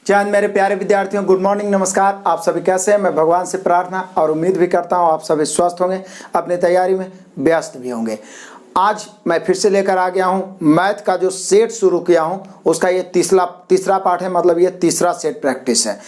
चांद मेरे प्यारे विद्यार्थियों, गुड मॉर्निंग, नमस्कार। आप सभी कैसे हैं? मैं भगवान से प्रार्थना और उम्मीद भी करता हूं आप सभी स्वस्थ होंगे, अपनी तैयारी में व्यस्त भी होंगे। आज मैं फिर से लेकर आ गया हूं मैथ का जो सेट शुरू किया हूं उसका ये तीसरा पार्ट है, मतलब ये तीसरा सेट प्रैक्टिस है।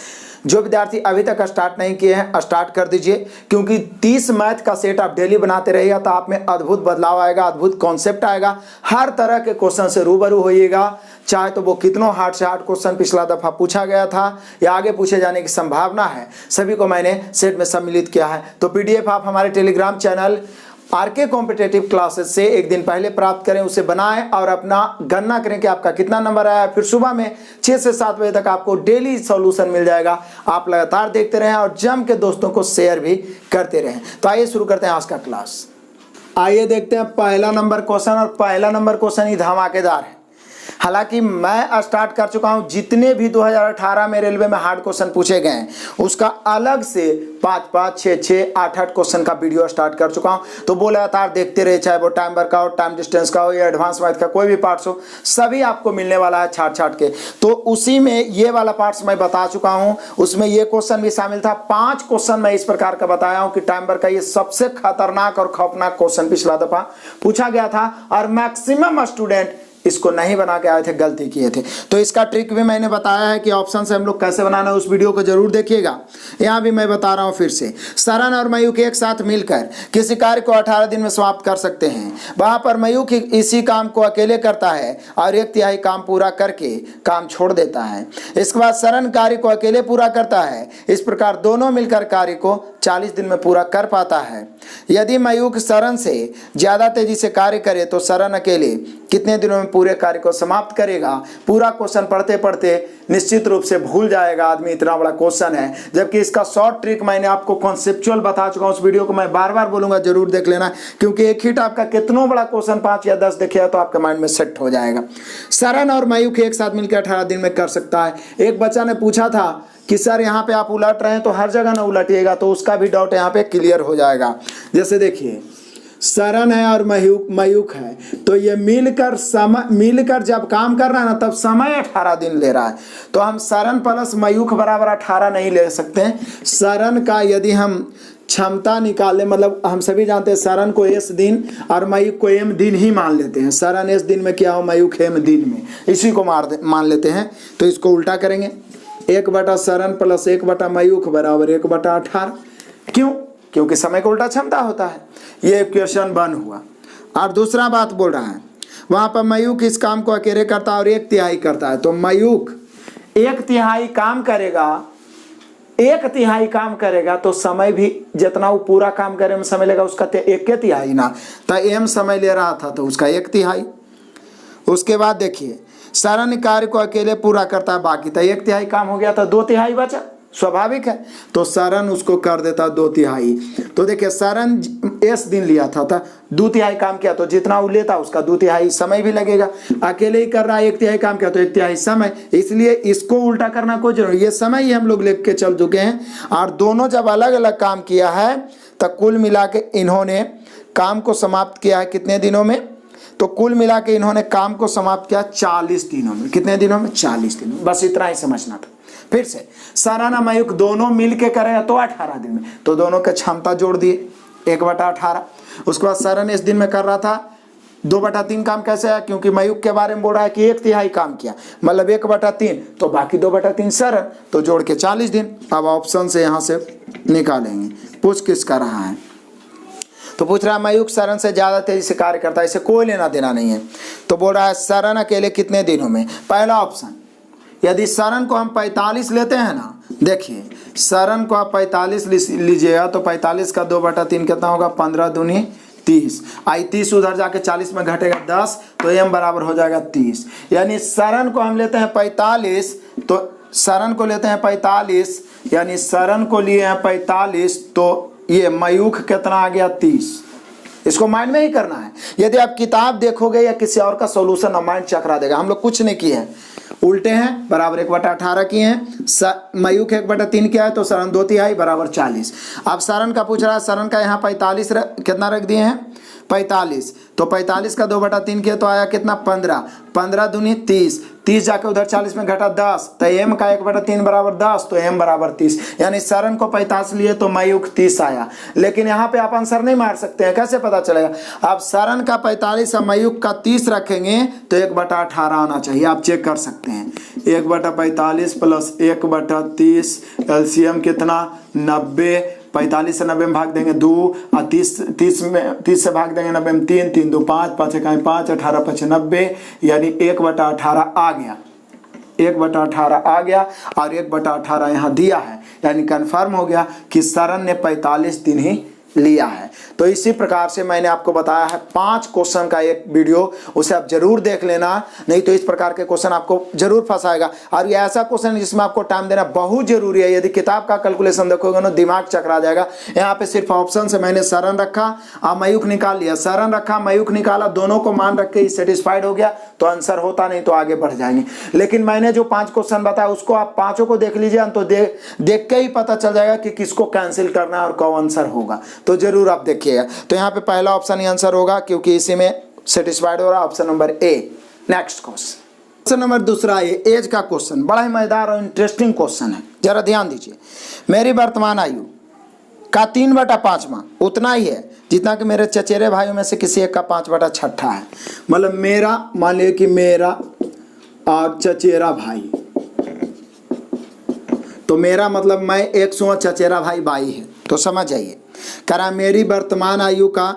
जो विद्यार्थी अभी तक स्टार्ट नहीं किए हैं स्टार्ट कर दीजिए, क्योंकि 30 मैथ का सेट आप डेली बनाते रहिएगा तो आप में अद्भुत बदलाव आएगा, अद्भुत कॉन्सेप्ट आएगा। हर तरह के क्वेश्चन से रूबरू होइएगा, चाहे तो वो कितनों हार्ड से हार्ड क्वेश्चन पिछला दफा पूछा गया था या आगे पूछे जाने की संभावना है, सभी को मैंने सेट में सम्मिलित किया है। तो पीडीएफ आप हमारे Telegram channel RK competitive classes से एक दिन पहले प्राप्त करें, उसे बनाएं और अपना गणना करें कि आपका कितना नंबर आया। फिर सुबह में 6 से 7 बजे तक आपको डेली सॉल्यूशन मिल जाएगा। आप लगातार देखते रहें और जम के दोस्तों को शेयर भी करते रहें। तो आइए शुरू करते हैं आज का क्लास। आइए देखते हैं पहला नंबर क्वेश्चन, और पहला नंबर क्वेश्चन ही धमाकेदार है। हालांकि मैं स्टार्ट कर चुका हूं, जितने भी 2018 में रेलवे में हार्ड क्वेश्चन पूछे गए हैं उसका अलग से 5-5, 6-6, 8-8 क्वेश्चन का वीडियो स्टार्ट कर चुका हूं। तो वो लगातार देखते रहे, चाहे वो टाइम वर्क का हो, टाइम डिस्टेंस का हो या एडवांस मैथ का कोई भी पार्ट्स हो, सभी आपको मिलने वाला है छाट के। तो उसी में ये वाला पार्ट्स मैं बता चुका हूं, उसमें ये क्वेश्चन भी शामिल था। 5 क्वेश्चन मैं इस प्रकार का बताया हूं कि टाइम वर्क का ये सबसे खतरनाक और खौफनाक क्वेश्चन पिछला दफा पूछा गया था और मैक्सिमम स्टूडेंट इसको नहीं बना के आए थे, गलती किए थे। तो इसका ट्रिक भी मैंने बताया है कि ऑप्शन से हम लोग कैसे बनाना है, उस वीडियो को जरूर देखिएगा। यहाँ भी मैं बता रहा हूँ फिर से। सरन और मयूख एक साथ मिलकर किसी कार्य को 18 दिन में समाप्त कर सकते हैं। वहां पर मयूख इसी काम को अकेले करता है और 1/3 काम पूरा करके काम छोड़ देता है। इसके बाद सरन कार्य को अकेले पूरा करता है। इस प्रकार दोनों मिलकर कार्य को 40 दिन में पूरा कर पाता है। यदि मयूख सरन से ज्यादा तेजी से कार्य करे तो सरन अकेले कितने दिनों में पूरे कार्य को समाप्त करेगा? पूरा क्वेश्चन पढ़ते पढ़ते निश्चित रूप से भूल जाएगा आदमी, इतना बड़ा क्वेश्चन है। जबकि इसका शॉर्ट ट्रिक मैंने आपको कॉन्सेप्चुअल बता चुका हूं, उस वीडियो को मैं बार बार बोलूंगा, जरूर देख लेना, क्योंकि एक हिट आपका कितनों बड़ा क्वेश्चन 5 या 10 देखिएगा तो आपके माइंड में सेट हो जाएगा। सरन और मयूख एक साथ मिलकर 18 दिन में कर सकता है। एक बच्चा ने पूछा था कि सर यहाँ पे आप उलट रहे हैं तो हर जगह ना उलटिएगा, तो उसका भी डाउट यहाँ पे क्लियर हो जाएगा। जैसे देखिए, सरन है और मयूख है, तो ये मिलकर जब काम कर रहा है ना तब समय 18 दिन ले रहा है। तो हम सरन प्लस मयूख बराबर 18 नहीं ले सकते हैं। सरन का यदि हम क्षमता निकाले, मतलब हम सभी जानते हैं सरन को S दिन और मयूख को M दिन ही मान लेते हैं। सरन S दिन में क्या हो, मयूख M दिन में, इसी को मान लेते हैं। तो इसको उल्टा करेंगे, 1 सरन प्लस 1 मयूख बराबर 1/18। क्यों? क्योंकि समय का उल्टा क्षमता होता है। ये क्वेश्चन 1 हुआ। और दूसरा बात बोल रहा है, वहां पर मयूख इस काम को अकेले करता है और 1/3 करता है। तो मयूख 1/3 काम करेगा, 1/3 काम करेगा तो समय भी जितना वो पूरा काम करे में समय लेगा उसका 1/3 ना, तो M समय ले रहा था तो उसका 1/3। उसके बाद देखिए, सरन कार्य को अकेले पूरा करता है, बाकी तो 1/3 काम हो गया था, 2/3 बचा, स्वाभाविक है। तो सरन उसको कर देता 2/3। तो देखिए, सरन S दिन लिया था 2/3 काम किया, तो जितना वो लेता उसका 2/3 समय भी लगेगा। अकेले ही कर रहा है, 1/3 काम किया तो 1/3 समय, इसलिए इसको उल्टा करना कोई जरूरी, ये समय ही हम लोग लेके के चल चुके हैं। और दोनों जब अलग अलग काम किया है तो कुल मिला के इन्होंने काम को समाप्त किया है कितने दिनों में? तो कुल मिला के इन्होंने काम को समाप्त किया 40 दिनों में। कितने दिनों में? 40 दिनों। बस इतना ही समझना था। फिर से सरन और मयूख दोनों मिल के करेगा तो 18 दिन में, तो दोनों का क्षमता जोड़ दिए 1/18। उसके बाद सरन इस दिन में कर रहा था 2/3 काम। कैसे है? क्योंकि मयूख के बारे में बोल रहा है कि 1/3 काम किया, मतलब 1/3, तो बाकी 2/3 सरन, तो जोड़ के 40 दिन। अब ऑप्शन से यहाँ से निकालेंगे। पूछ किस कर रहा है? तो पूछ रहा है मयूख सरन से ज्यादा तेजी से कार्य करता है, इसे कोई लेना देना नहीं है। तो बोल रहा है सरन अकेले कितने दिनों में? पहला ऑप्शन, यदि सरन को हम 45 लेते हैं ना, देखिए सरन को आप 45 लीजिएगा तो 45 का 2/3 कितना होगा? 15 दूनी 30। 30 उधर जाके 40 में घटेगा 10, तो M बराबर हो जाएगा 30। यानी सरन को हम लेते हैं 45, तो सरन को लेते हैं 45, यानी सरन को लिए हैं 45, तो ये मयूख कितना आ गया? 30। इसको माइंड में ही करना है। यदि आप किताब देखोगे या किसी और का सॉल्यूशन ना, माइंड चकरा देगा। हम लोग कुछ नहीं किए हैं, उल्टे हैं, बराबर 1/18 किए हैं। मयूख 1/3 किया है तो सरन 2/3 बराबर 40। अब सरन का पूछ रहा है, सरन का यहाँ 45 कितना रख दिए हैं? 45, तो 45 का 2/3 किया तो आया कितना 15, 15 दूनी 30, 30 जाके उधर 40 में घटा 10, तो m का 1/3 बराबर 10, तो m बराबर 30, यानी सरण को 45 लिए तो मयूख 30 आया। लेकिन यहाँ पे आप आंसर नहीं मार सकते हैं, कैसे पता चलेगा? आप सरण का 45 और मयूख का 30 रखेंगे तो 1/18 आना चाहिए, आप चेक कर सकते हैं। 1/45 प्लस 1/30 एलसीएम कितना 90, 45 से 90 में भाग देंगे 2 और 30 से भाग देंगे 90 में 3, 3 2 5, 5 1 5, 18 5 90, यानी 1/18 आ गया, 1/18 आ गया और 1/18 यहाँ दिया है, यानी कंफर्म हो गया कि सरण ने 45 दिन ही लिया है। तो इसी प्रकार से मैंने आपको बताया है 5 क्वेश्चन का एक वीडियो, उसे आप जरूर देख लेना, नहीं तो इस प्रकार के क्वेश्चन आपको जरूर फंसाएगा। और ये ऐसा क्वेश्चन है जिसमें आपको टाइम देना बहुत जरूरी है, यदि किताब का कैलकुलेशन देखोगे ना दिमाग चकरा जाएगा। यहाँ पे सिर्फ ऑप्शन से मैंने सरण रखा और मयूख निकाल लिया, सरण रखा मयूख निकाला, दोनों को मान रख के सेटिस्फाइड हो गया तो आंसर होता, नहीं तो आगे बढ़ जाएंगे। लेकिन मैंने जो 5 क्वेश्चन बताया उसको आप पांचों को देख लीजिए, तो देख के ही पता चल जाएगा कि किसको कैंसिल करना है और कौन आंसर होगा, तो जरूर आप देखिएगा। तो यहाँ पे पहला ऑप्शन ही आंसर होगा क्योंकि इसी में सेटिस्फाइड हो रहा है, option number A. Next question number दूसरा, ये एज का क्वेश्चन बड़ा ही मजेदार और इंटरेस्टिंग क्वेश्चन है, जरा ध्यान दीजिए। मेरी वर्तमान आयु का 3/5 उतना ही है जितना कि मेरे चचेरे भाइयों में से किसी एक का 5/6 है। मतलब मेरा, मान लिया कि मेरा और चचेरा भाई, तो मेरा मतलब मैं 100, चचेरा भाई 22 है, तो समझ जाइए। करा मेरी वर्तमान आयु का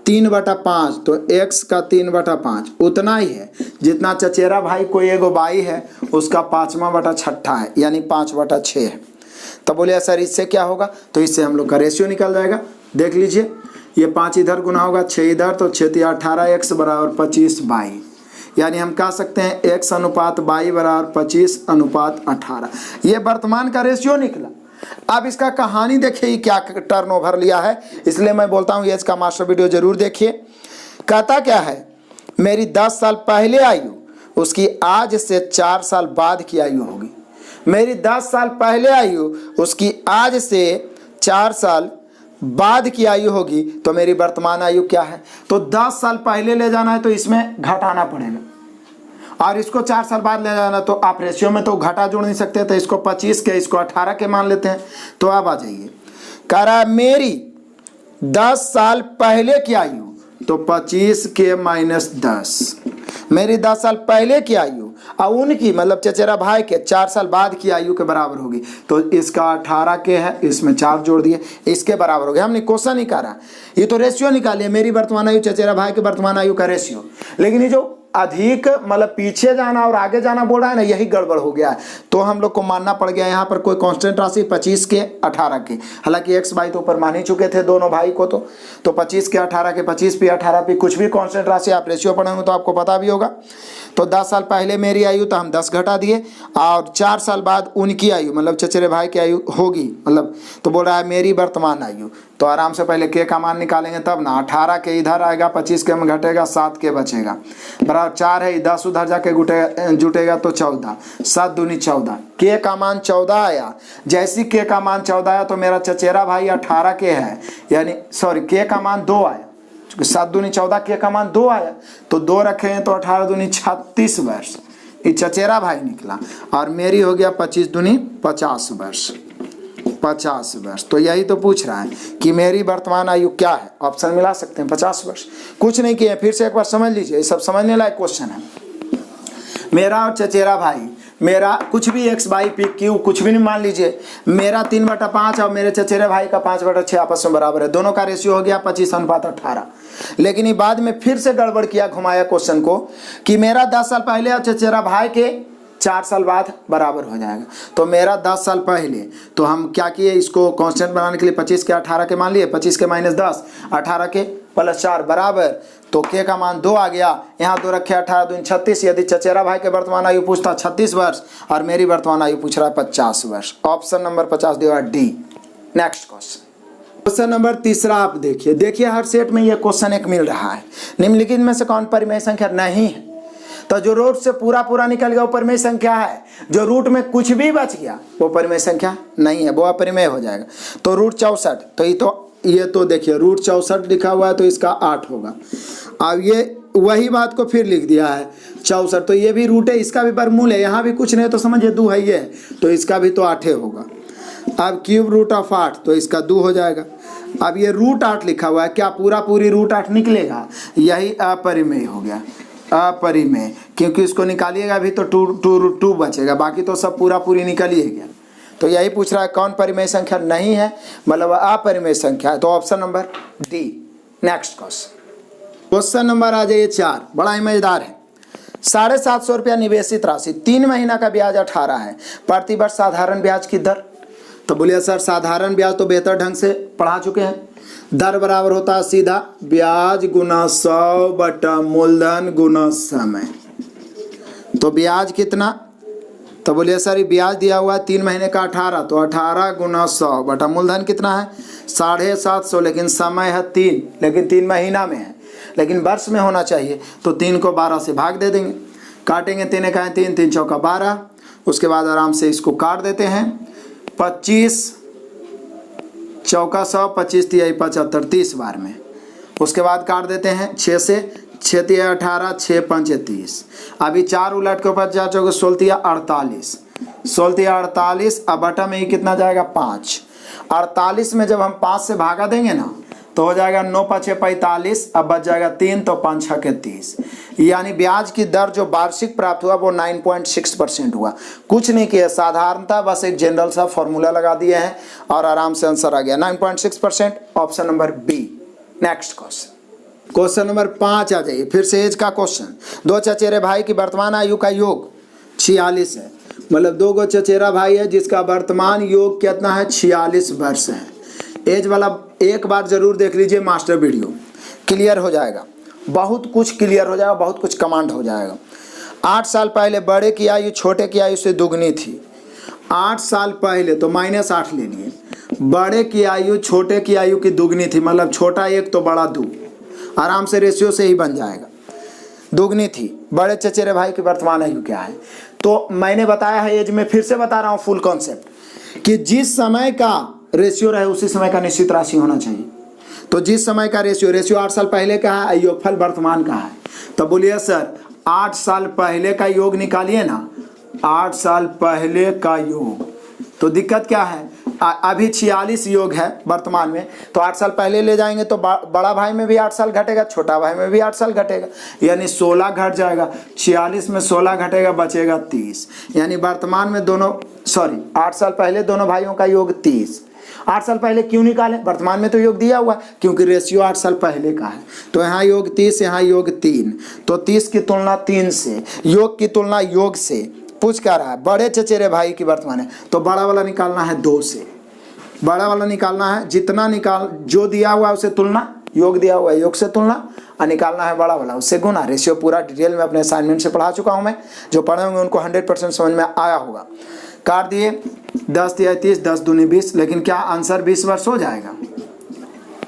3/5, तो x का 3/5 उतना ही है जितना चचेरा भाई कोई एगो 22 है उसका 5/6 है, यानी 5/6 है। तो बोले सर इससे क्या होगा? तो इससे हम लोग का रेशियो निकल जाएगा। देख लीजिए, ये 5 इधर गुना होगा 6 इधर, तो 6 × 18 x बराबर 25/22, यानी हम कह सकते हैं x अनुपात 22 बराबर 25/18। ये वर्तमान का रेशियो निकला। अब इसका कहानी देखिए क्या टर्नओवर लिया है, इसलिए मैं बोलता हूँ ये इसका मास्टर वीडियो जरूर देखिए। कहता क्या है, मेरी 10 साल पहले आयु उसकी आज से 4 साल बाद की आयु होगी। मेरी 10 साल पहले आयु उसकी आज से 4 साल बाद की आयु होगी, तो मेरी वर्तमान आयु क्या है? तो 10 साल पहले ले जाना है तो इसमें घटाना पड़ेगा, और इसको 4 साल बाद ले जाना, तो आप रेशियो में तो घटा जोड़ नहीं सकते, तो इसको 25 के इसको 18 के मान लेते हैं। तो अब आ जाइए, कह रहा मेरी 10 साल पहले की आयु, तो 25 के -10, मेरी 10 साल पहले की आयु और उनकी मतलब चचेरा भाई के 4 साल बाद की आयु के बराबर होगी। तो इसका 18 के है, इसमें 4 जोड़ दिए, इसके बराबर हो गया। हमने क्वेश्चन नहीं करा, ये तो रेशियो निकालिए, मेरी वर्तमान आयु चचेरा भाई के वर्तमान आयु का रेशियो। लेकिन ये जो अधिक मतलब पीछे जाना और आगे जाना बोल रहा है ना, यही गड़बड़ हो गया है। तो हम लोग को मानना पड़ गया यहाँ पर कोई कांस्टेंट राशि 25 के 18 के, हालांकि x भाई तो ऊपर मान ही चुके थे दोनों भाई को, तो 25 के 18 के 25 पे 18 पे कुछ भी कांस्टेंट राशि आप रेशियो पढ़ेंगे तो आपको पता भी होगा। तो 10 साल पहले मेरी आयु, तो हम 10 घटा दिए, और 4 साल बाद उनकी आयु मतलब चचेरे भाई की आयु होगी, मतलब तो बोल रहा है मेरी वर्तमान आयु, तो आराम से पहले के का मान निकालेंगे तब ना। 18 के इधर आएगा, 25 के में घटेगा, 7 के बचेगा, बराबर 4 है, 10 उधर जाके जुटेगा तो 14, 7 दूनी 14, के का मान 14 आया। जैसी के का मान 14 आया तो मेरा चचेरा भाई 18 के है, यानी सॉरी के का मान 2 आया, 7 दूनी 14, के का मान 2 आया, तो 2 रखे हैं तो 18 दूनी 36 वर्ष, ये चचेरा भाई निकला। और मेरी हो गया 25 दूनी 50 वर्ष, 50 वर्ष। तो यही तो पूछ रहा है कि मेरी वर्तमान आयु क्या है, ऑप्शन मिला सकते हैं 50 वर्ष। कुछ नहीं किए, फिर से एक बार समझ लीजिए, ये सब समझने लायक क्वेश्चन है। मेरा और चचेरा भाई, मेरा कुछ भी x बाई पी क्यू कुछ भी नहीं मान लीजिए, मेरा 3/5 और मेरे चचेरे भाई का 5/6 आपस में बराबर है, दोनों का रेशियो हो गया 25/18। लेकिन ये बाद में फिर से गड़बड़ किया, घुमाया क्वेश्चन को कि मेरा 10 साल पहले और चचेरा भाई के 4 साल बाद बराबर हो जाएगा। तो मेरा 10 साल पहले, तो हम क्या किए, इसको कांस्टेंट बनाने के लिए 25 के 18 के मान लिए, 25 के -10, 18 के +4 बराबर, तो के का मान 2 आ गया, यहाँ 2 रखे, 18 दूनी 36। यदि चचेरा भाई के वर्तमान आयु पूछता 36 वर्ष और मेरी वर्तमान आयु पूछ रहा है 50 वर्ष। ऑप्शन नंबर 50 दिया डी। नेक्स्ट क्वेश्चन नंबर तीसरा आप देखिए हर सेट में ये क्वेश्चन एक मिल रहा है, निम्नलिखित में से कौन परिमेय संख्या नहीं है? तो जो रूट से पूरा निकल गया वो परिमेय संख्या है, जो रूट में कुछ भी बच गया वो परिमेय संख्या नहीं है, वो अपरिमेय हो जाएगा। तो रूट 64, तो ये तो ये तो देखिए √64 लिखा हुआ है तो इसका 8 होगा। अब ये वही बात को फिर लिख दिया है 64, तो ये भी रूट है, इसका भी वर्गमूल है, यहाँ भी कुछ नहीं तो समझिए 2 है ये, तो इसका भी तो 8 होगा। अब क्यूब रूट ऑफ 8 तो इसका 2 हो जाएगा। अब ये √8 लिखा हुआ है, क्या पूरी √8 निकलेगा? यही अपरिमेय हो गया, अपरिमेय, क्योंकि इसको निकालिएगा भी तो 2 बचेगा, बाकी तो सब पूरी निकल ही गया। तो यही पूछ रहा है कौन परिमेय संख्या नहीं है, मतलब अपरिमेय संख्या है, तो option number D. Next question number आ जाइए 4, बड़ा ही मजेदार है। 750 रुपया निवेशित राशि, 3 महीना का ब्याज 18 है, प्रतिवर्ष साधारण ब्याज की दर। तो बोलिए सर साधारण ब्याज तो बेहतर ढंग से पढ़ा चुके हैं। दर बराबर होता है सीधा ब्याज गुना 100 बटा मूलधन गुना समय। तो ब्याज कितना? तो बोलिए सर ये ब्याज दिया हुआ है 3 महीने का 18, तो 18 गुना 100 बटा मूलधन कितना है 750, लेकिन समय है 3, लेकिन 3 महीना में है, लेकिन वर्ष में होना चाहिए, तो 3 को 12 से भाग दे देंगे, काटेंगे 3 का 3, 3 चौका 12, उसके बाद आराम से इसको काट देते हैं। 25 चौका 100, 25 तिहाई 75, 30 बार में, उसके बाद काट देते हैं 6 से, 6 तिहाई 18, 6 पंचे 30। अभी 4 उलट के ऊपर 4 चौके 16 तिहाई 48, 16 तिहाई 48, अब बटा में ही कितना जाएगा 5। 48 में जब हम 5 से भागा देंगे ना तो हो जाएगा 9 5 45, अब बच जाएगा 3, तो 5 6 के 30। यानी ब्याज की दर जो वार्षिक प्राप्त हुआ वो 9.6% हुआ। कुछ नहीं किया, साधारणतः बस एक जनरल सा फॉर्मूला लगा दिए हैं और आराम से आंसर आ गया 9.6%, option number B. Next question number 5 आ जाइए, फिर से एज का क्वेश्चन। 2 चचेरे भाई की वर्तमान आयु का योग 46 है, मतलब 2 गो चचेरा भाई है जिसका वर्तमान योग कितना है 46 वर्ष है। एज वाला एक बार जरूर देख लीजिए मास्टर वीडियो, क्लियर हो जाएगा, बहुत कुछ क्लियर हो जाएगा, बहुत कुछ कमांड हो जाएगा। 8 साल पहले बड़े की आयु छोटे की आयु से दुगनी थी। 8 साल पहले तो -8 ले लिए, बड़े की आयु छोटे की आयु की दुगनी थी, मतलब छोटा 1 तो बड़ा 2, आराम से रेशियो से ही बन जाएगा। दुगनी थी, बड़े चचेरे भाई की वर्तमान आयु क्या है? तो मैंने बताया है एज में, फिर से बता रहा हूँ फुल कॉन्सेप्ट, कि जिस समय का रेशियो रहे उसी समय का निश्चित राशि होना चाहिए। तो जिस समय का रेशियो 8 साल पहले का है, योगफल वर्तमान का है, तो बोलिए सर 8 साल पहले का योग निकालिए ना, 8 साल पहले का योग, तो दिक्कत क्या है, अभी 46 योग है वर्तमान में, तो 8 साल पहले ले जाएंगे तो बड़ा भाई में भी 8 साल घटेगा, छोटा भाई में भी 8 साल घटेगा, यानी 16 घट जाएगा। 46 में 16 घटेगा, बचेगा 30, यानी वर्तमान में 8 साल पहले दोनों भाइयों का योग 30। 8 साल पहले क्यों निकाले, वर्तमान में तो योग दिया हुआ, क्योंकि रेशियो 8 साल पहले का है, तो यहाँ योग 30, यहाँ योग 3, तो 30 की तुलना 3 से, योग की तुलना योग से पूछ क्या रहा है, बड़े चचेरे भाई की वर्तमान है, तो बड़ा वाला निकालना है 2 से, बड़ा वाला निकालना है, जितना जो दिया हुआ है उसे तुलना, योग दिया हुआ है योग से तुलना, और निकालना है बड़ा वाला उससे गुना। रेशियो पूरा डिटेल में अपने असाइनमेंट से पढ़ा चुका हूँ मैं, जो पढ़े होंगे उनको 100% समझ में आया होगा। काट दिए, 10 तिहाई 30, 10 दूनी 20, लेकिन क्या आंसर 20 वर्ष हो जाएगा?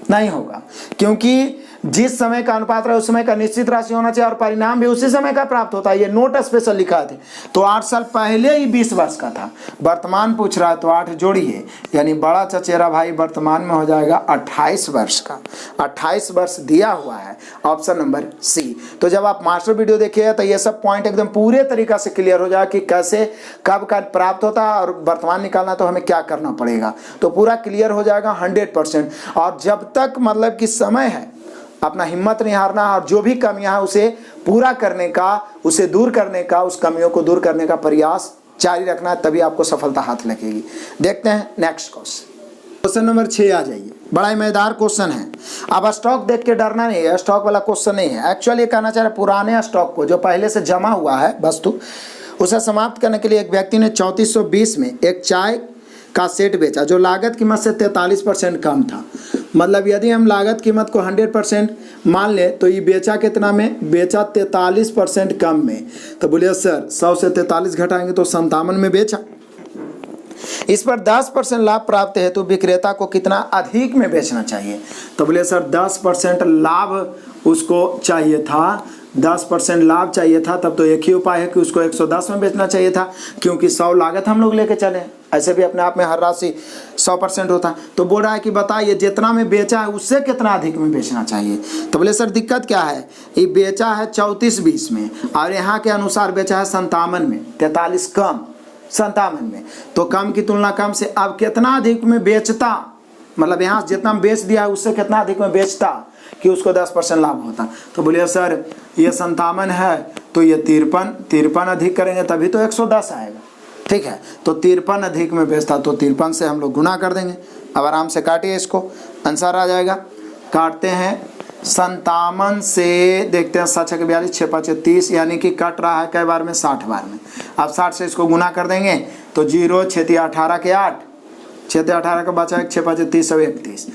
नहीं होगा, क्योंकि जिस समय का अनुपात रहा उस समय का निश्चित राशि होना चाहिए और परिणाम भी उसी समय का प्राप्त होता है। ये नोट स्पेशल लिखा थे, तो 8 साल पहले ही 20 वर्ष का था, वर्तमान पूछ रहा है तो 8 जोड़िए, यानी बड़ा चचेरा भाई वर्तमान में हो जाएगा 28 वर्ष का, 28 वर्ष दिया हुआ है, ऑप्शन नंबर सी। तो जब आप मास्टर वीडियो देखिएगा तो ये सब पॉइंट एकदम पूरे तरीका से क्लियर हो जाएगा कि कैसे कब का प्राप्त होता है और वर्तमान निकालना तो हमें क्या करना पड़ेगा, तो पूरा क्लियर हो जाएगा 100%। और जब तक मतलब कि समय है अपना हिम्मत नहीं हारना, और जो भी कमियां हैं उसे पूरा करने का, उसे दूर करने का, उस कमियों को दूर करने का प्रयास जारी रखना है, तभी आपको सफलता हाथ लगेगी। देखते हैं नेक्स्ट क्वेश्चन नंबर 6 आ जाइए, बड़ा ही मजेदार क्वेश्चन है। अब स्टॉक देख के डरना नहीं है, स्टॉक वाला क्वेश्चन नहीं है, एक्चुअली कहना चाह रहे पुराने स्टॉक को जो पहले से जमा हुआ है वस्तु, उसे समाप्त करने के लिए एक व्यक्ति ने 3420 में एक चाय का सेट बेचा जो लागत कीमत से 43% कम था। मतलब यदि हम लागत कीमत को 100% मान ले तो ये बेचा कितना में, बेचा 43% कम में। तो बोलिए सर 100 से 43 घटाएंगे तो 57 में बेचा। इस पर 10% लाभ प्राप्त है तो विक्रेता को कितना अधिक में बेचना चाहिए? तो बोलिए सर 10% लाभ उसको चाहिए था, 10% लाभ चाहिए था, तब तो एक ही उपाय है कि उसको 110 में बेचना चाहिए था, क्योंकि 100 लागत हम लोग लेके चले, ऐसे भी अपने आप में हर राशि 100% होता है। तो बोल रहा है कि बताइए जितना में बेचा है उससे कितना अधिक में बेचना चाहिए। तो बोले सर दिक्कत क्या है, ये बेचा है 34-20 में और यहाँ के अनुसार बेचा है 57 में, 43 कम 57 में, तो कम की तुलना कम से अब कितना अधिक में बेचता, मतलब यहाँ जितना बेच दिया है उससे कितना अधिक में बेचता कि उसको 10% लाभ होता। तो बोलिए सर ये 57 है तो ये 53 अधिक करेंगे तभी तो 110 आएगा, ठीक है। तो 53 अधिक में बेचता तो 53 से हम लोग गुना कर देंगे। अब आराम से काटिए, इसको आंसर आ जाएगा। काटते हैं 57 से, देखते हैं 7 6 42 6 5 30, यानी कि कट रहा है कई बार में 60 बार में। अब 60 से इसको गुना कर देंगे तो 0 6 3 18 के 8, 6 3 18 का बचा 1 6 5 30 सब 31,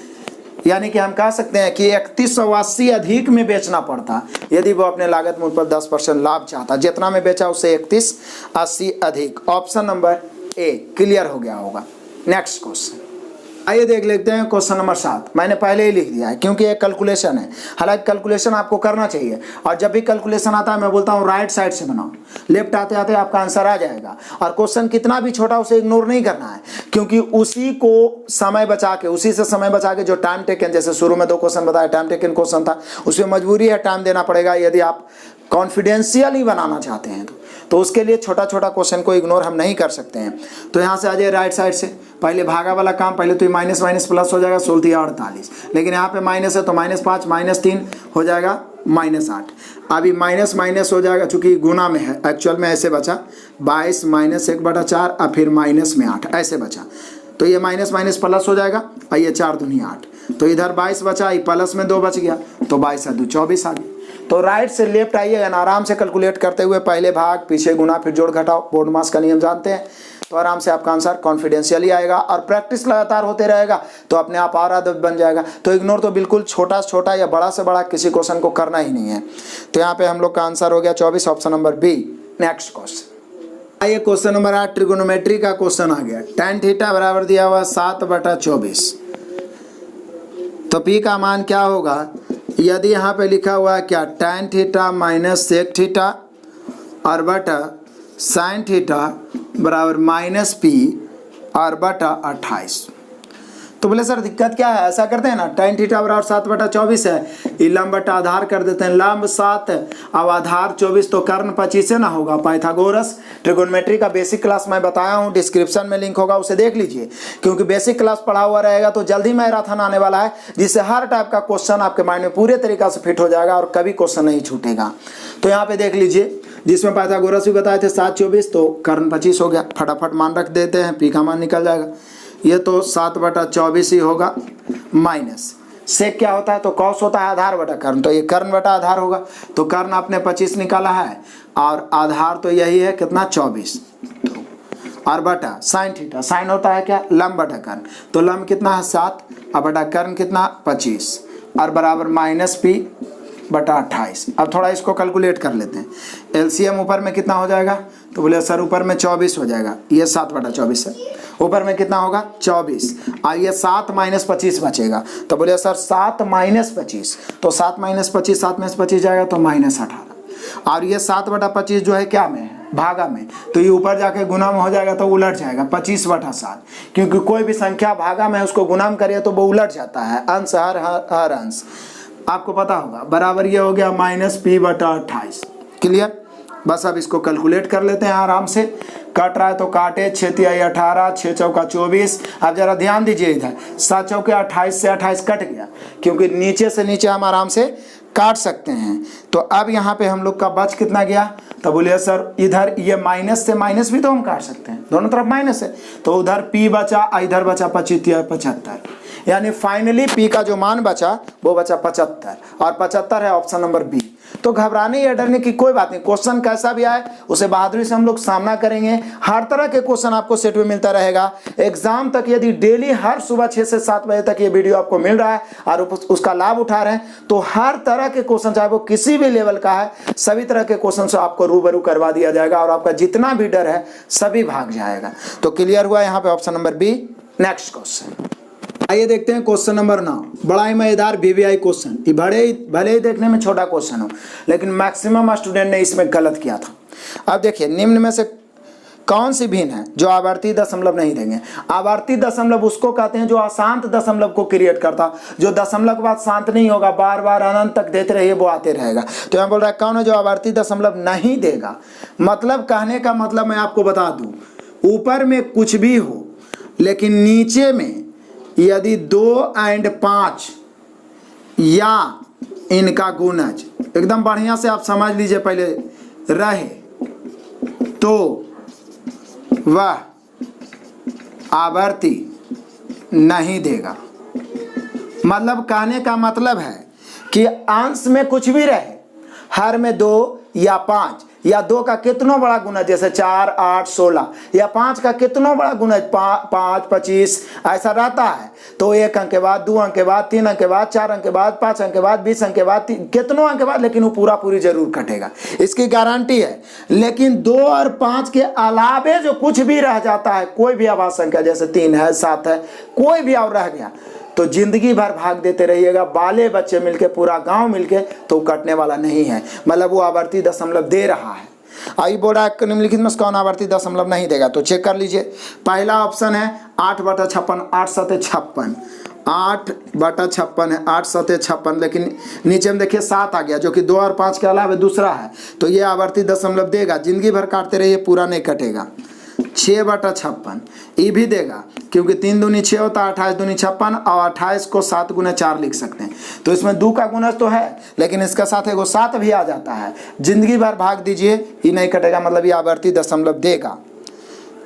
यानी कि हम कह सकते हैं कि 3180 अधिक में बेचना पड़ता यदि वो अपने लागत मूल्य पर 10% लाभ चाहता। जितना में बेचा उससे 3180 अधिक। ऑप्शन नंबर ए क्लियर हो गया होगा। नेक्स्ट क्वेश्चन आइए देख लेते हैं क्वेश्चन नंबर 7। मैंने पहले ही लिख दिया है क्योंकि एक कैलकुलेशन है, हालांकि कैलकुलेशन आपको करना चाहिए और जब भी कैलकुलेशन आता है मैं बोलता हूँ राइट साइड से बनाओ, लेफ्ट आते आते आपका आंसर आ जाएगा। और क्वेश्चन कितना भी छोटा उसे इग्नोर नहीं करना है, क्योंकि उसी को समय बचा के, उसी से समय बचा के जो टाइम टेकन, जैसे शुरू में 2 क्वेश्चन बताया टाइम टेकन क्वेश्चन था, उसमें मजबूरी है टाइम देना पड़ेगा यदि आप कॉन्फिडेंशियल ही बनाना चाहते हैं तो उसके लिए छोटा छोटा क्वेश्चन को इग्नोर हम नहीं कर सकते हैं। तो यहाँ से आ जाए राइट साइड से, पहले भागा वाला काम, पहले तो ये माइनस माइनस प्लस हो जाएगा 16 48, लेकिन यहाँ पे माइनस है तो -5 -3 हो जाएगा -8। अभी माइनस माइनस हो जाएगा चूंकि गुना में है, एक्चुअल में ऐसे बचा 22 -1/4 और फिर माइनस में 8 ऐसे बचा, तो ये माइनस माइनस प्लस हो जाएगा और ये 4 दूनी 8, तो इधर 22 बचा, ये प्लस में 2 बच गया तो 22 और 2 24 आ गया। तो राइट से लेफ्ट आइएगा ना, आराम से कैलकुलेट करते हुए पहले भाग पीछे गुना फिर जोड़ घटाओ, बोर्ड मास का नियम जानते हैं, तो आराम से आपका आंसर कॉन्फिडेंशियली आएगा और प्रैक्टिस लगातार होते रहेगा तो अपने आप और आदत बन जाएगा। तो इग्नोर तो बिल्कुल छोटा से छोटा या बड़ा से बड़ा किसी क्वेश्चन को करना ही नहीं है। तो यहाँ पे हम लोग का आंसर हो गया 24, option number B. Next question आइए, क्वेश्चन नंबर 8 ट्रिगोनोमेट्री का क्वेश्चन आ गया। tan थीटा बराबर दिया हुआ 7/24, तो पी का मान क्या होगा यदि यहाँ पे लिखा हुआ है क्या, tan theta minus sec theta और बटा साइन थीटा बराबर -p और बटा 28। तो बोले सर दिक्कत क्या है, ऐसा करते हैं ना, tan थीटा बराबर 7/24 है, ये लंब बटा आधार कर देते हैं, लंब 7 अब आधार 24 तो कर्ण 25 से ना होगा। पाइथागोरस ट्रिगोनोमेट्री का बेसिक क्लास मैं बताया हूँ, डिस्क्रिप्शन में लिंक होगा उसे देख लीजिए, क्योंकि बेसिक क्लास पढ़ा हुआ रहेगा तो जल्दी मैराथन आने वाला है जिससे हर टाइप का क्वेश्चन आपके माइंड में पूरे तरीका से फिट हो जाएगा और कभी क्वेश्चन नहीं छूटेगा। तो यहाँ पे देख लीजिए, जिसमें पाइथागोरस भी बताए थे 7/24 तो कर्ण 25 हो गया, फटाफट मान रख देते हैं, पी का मान निकल जाएगा, ये तो 7/24 ही होगा, माइनस सेक क्या होता है तो कॉस होता है आधार बटा कर्ण, तो ये कर्ण बटा आधार होगा, तो कर्ण आपने 25 निकाला है और आधार तो यही है कितना 24, और बटा साइन थीटा, साइन होता है क्या लंब बटा कर्ण, तो लंब कितना है 7 और बटा कर्ण कितना 25 और बराबर -p/28। अब थोड़ा इसको कैलकुलेट कर लेते हैं, एलसीएम ऊपर में कितना हो जाएगा, तो बोले सर ऊपर में 24 हो जाएगा, ये 7/24 है, ऊपर में कितना होगा 24 और ये 7 - 25 बचेगा, तो बोले सर 7 - 25, तो 7 - 25 7 में से 25 जाएगा तो -18, और ये 7/25 जो है क्या में है भागा में, तो ये ऊपर जाके गुना में हो जाएगा तो उलट जाएगा 25/7, क्योंकि कोई भी संख्या भागा में उसको गुना में करिए तो वो उलट जाता है, अंश हर अंश आपको पता होगा, बराबर ये हो गया -p/28। क्लियर, बस अब इसको कैलकुलेट कर लेते हैं आराम से, कट रहा है तो काटे, 6 तिहाई 18, 6 चौका 24। अब जरा ध्यान दीजिए इधर 7 चौके 28 से 28 कट गया, क्योंकि नीचे से नीचे हम आराम से काट सकते हैं। तो अब यहाँ पे हम लोग का बच कितना गया, तो बोलिए सर इधर ये माइनस से माइनस भी तो हम काट सकते हैं, दोनों तरफ माइनस है, तो उधर p बचा, इधर बचा 75, यानी फाइनली p का जो मान बचा वो बचा 75 और 75 है ऑप्शन नंबर बी। तो घबराने या डरने की कोई बात नहीं, क्वेश्चन कैसा भी आए उसे बहादुरी से हम लोग सामना करेंगे। हर तरह के क्वेश्चन आपको सेट में मिलता रहेगा एग्जाम तक, यदि डेली हर सुबह 6 से 7 बजे तक ये वीडियो आपको मिल रहा है और उसका लाभ उठा रहे हैं, तो हर तरह के क्वेश्चन चाहे वो किसी भी लेवल का है, सभी तरह के क्वेश्चन से आपको रूबरू करवा दिया जाएगा और आपका जितना भी डर है सभी भाग जाएगा। तो क्लियर हुआ यहाँ पे option number B. Next question आइए देखते हैं क्वेश्चन नंबर 9, बड़ा ही मजेदार वीवीआई क्वेश्चन। ये भले ही देखने में छोटा क्वेश्चन हो, लेकिन मैक्सिमम स्टूडेंट ने इसमें गलत किया था। अब देखिए, निम्न में से कौन सी भिन्न है जो आवर्ती दशमलव नहीं देंगे? आवर्ती दशमलव उसको कहते हैं जो अशांत दशमलव को क्रिएट करता, जो दशमलव के बाद शांत नहीं होगा, बार बार अनंत तक देते रहिए वो आते रहेगा। तो यहाँ बोल रहा है कौन है जो आवर्ती दशमलव नहीं देगा? मतलब कहने का मतलब मैं आपको बता दूं, ऊपर में कुछ भी हो लेकिन नीचे में यदि 2 और 5 या इनका गुणज एकदम बढ़िया से आप समझ लीजिए पहले रहे तो वह आवर्ती नहीं देगा। मतलब कहने का मतलब है कि अंश में कुछ भी रहे, हर में 2 या 5 या 2 का कितना बड़ा गुणज, जैसे 4, 8, 16 या 5 का कितना बड़ा गुणज 5, 25 ऐसा रहता है, तो 1 अंक के बाद, 2 अंक के बाद, 3 अंक के बाद, 4 अंक के बाद, 5 अंक के बाद, 20 अंक के बाद, कितनों अंक के बाद, लेकिन वो पूरी जरूर कटेगा, इसकी गारंटी है। लेकिन 2 और 5 के अलावे जो कुछ भी रह जाता है, कोई भी अभाज्य संख्या जैसे 3 है, 7 है, कोई भी और रह गया तो जिंदगी भर भाग देते रहिएगा, बाले बच्चे मिलके, पूरा गांव मिलके, तो कटने वाला नहीं है। मतलब वो आवर्ती दशमलव दे रहा है। आई बोल रहा है निम्नलिखित में कौन आवर्ती दशमलव नहीं देगा? तो चेक कर लीजिए। पहला ऑप्शन है 8/56, 8 सते 56, 8/56 है, 8 सते 56, लेकिन नीचे में देखिए 7 आ गया जो कि 2 और 5 के अलावा दूसरा है, तो ये आवर्ती दशमलव देगा, जिंदगी भर काटते रहिए, पूरा नहीं कटेगा। 6/56 ये भी देगा, क्योंकि 3 दूनी 6 होता है, 28 दूनी 56, और 28 को 7 गुना 4 लिख सकते हैं। तो इसमें 2 का गुणज तो है, लेकिन इसका साथ एगो 7 भी आ जाता है, जिंदगी भर भाग दीजिए, ये नहीं कटेगा, मतलब ये आवर्ती दशमलव देगा।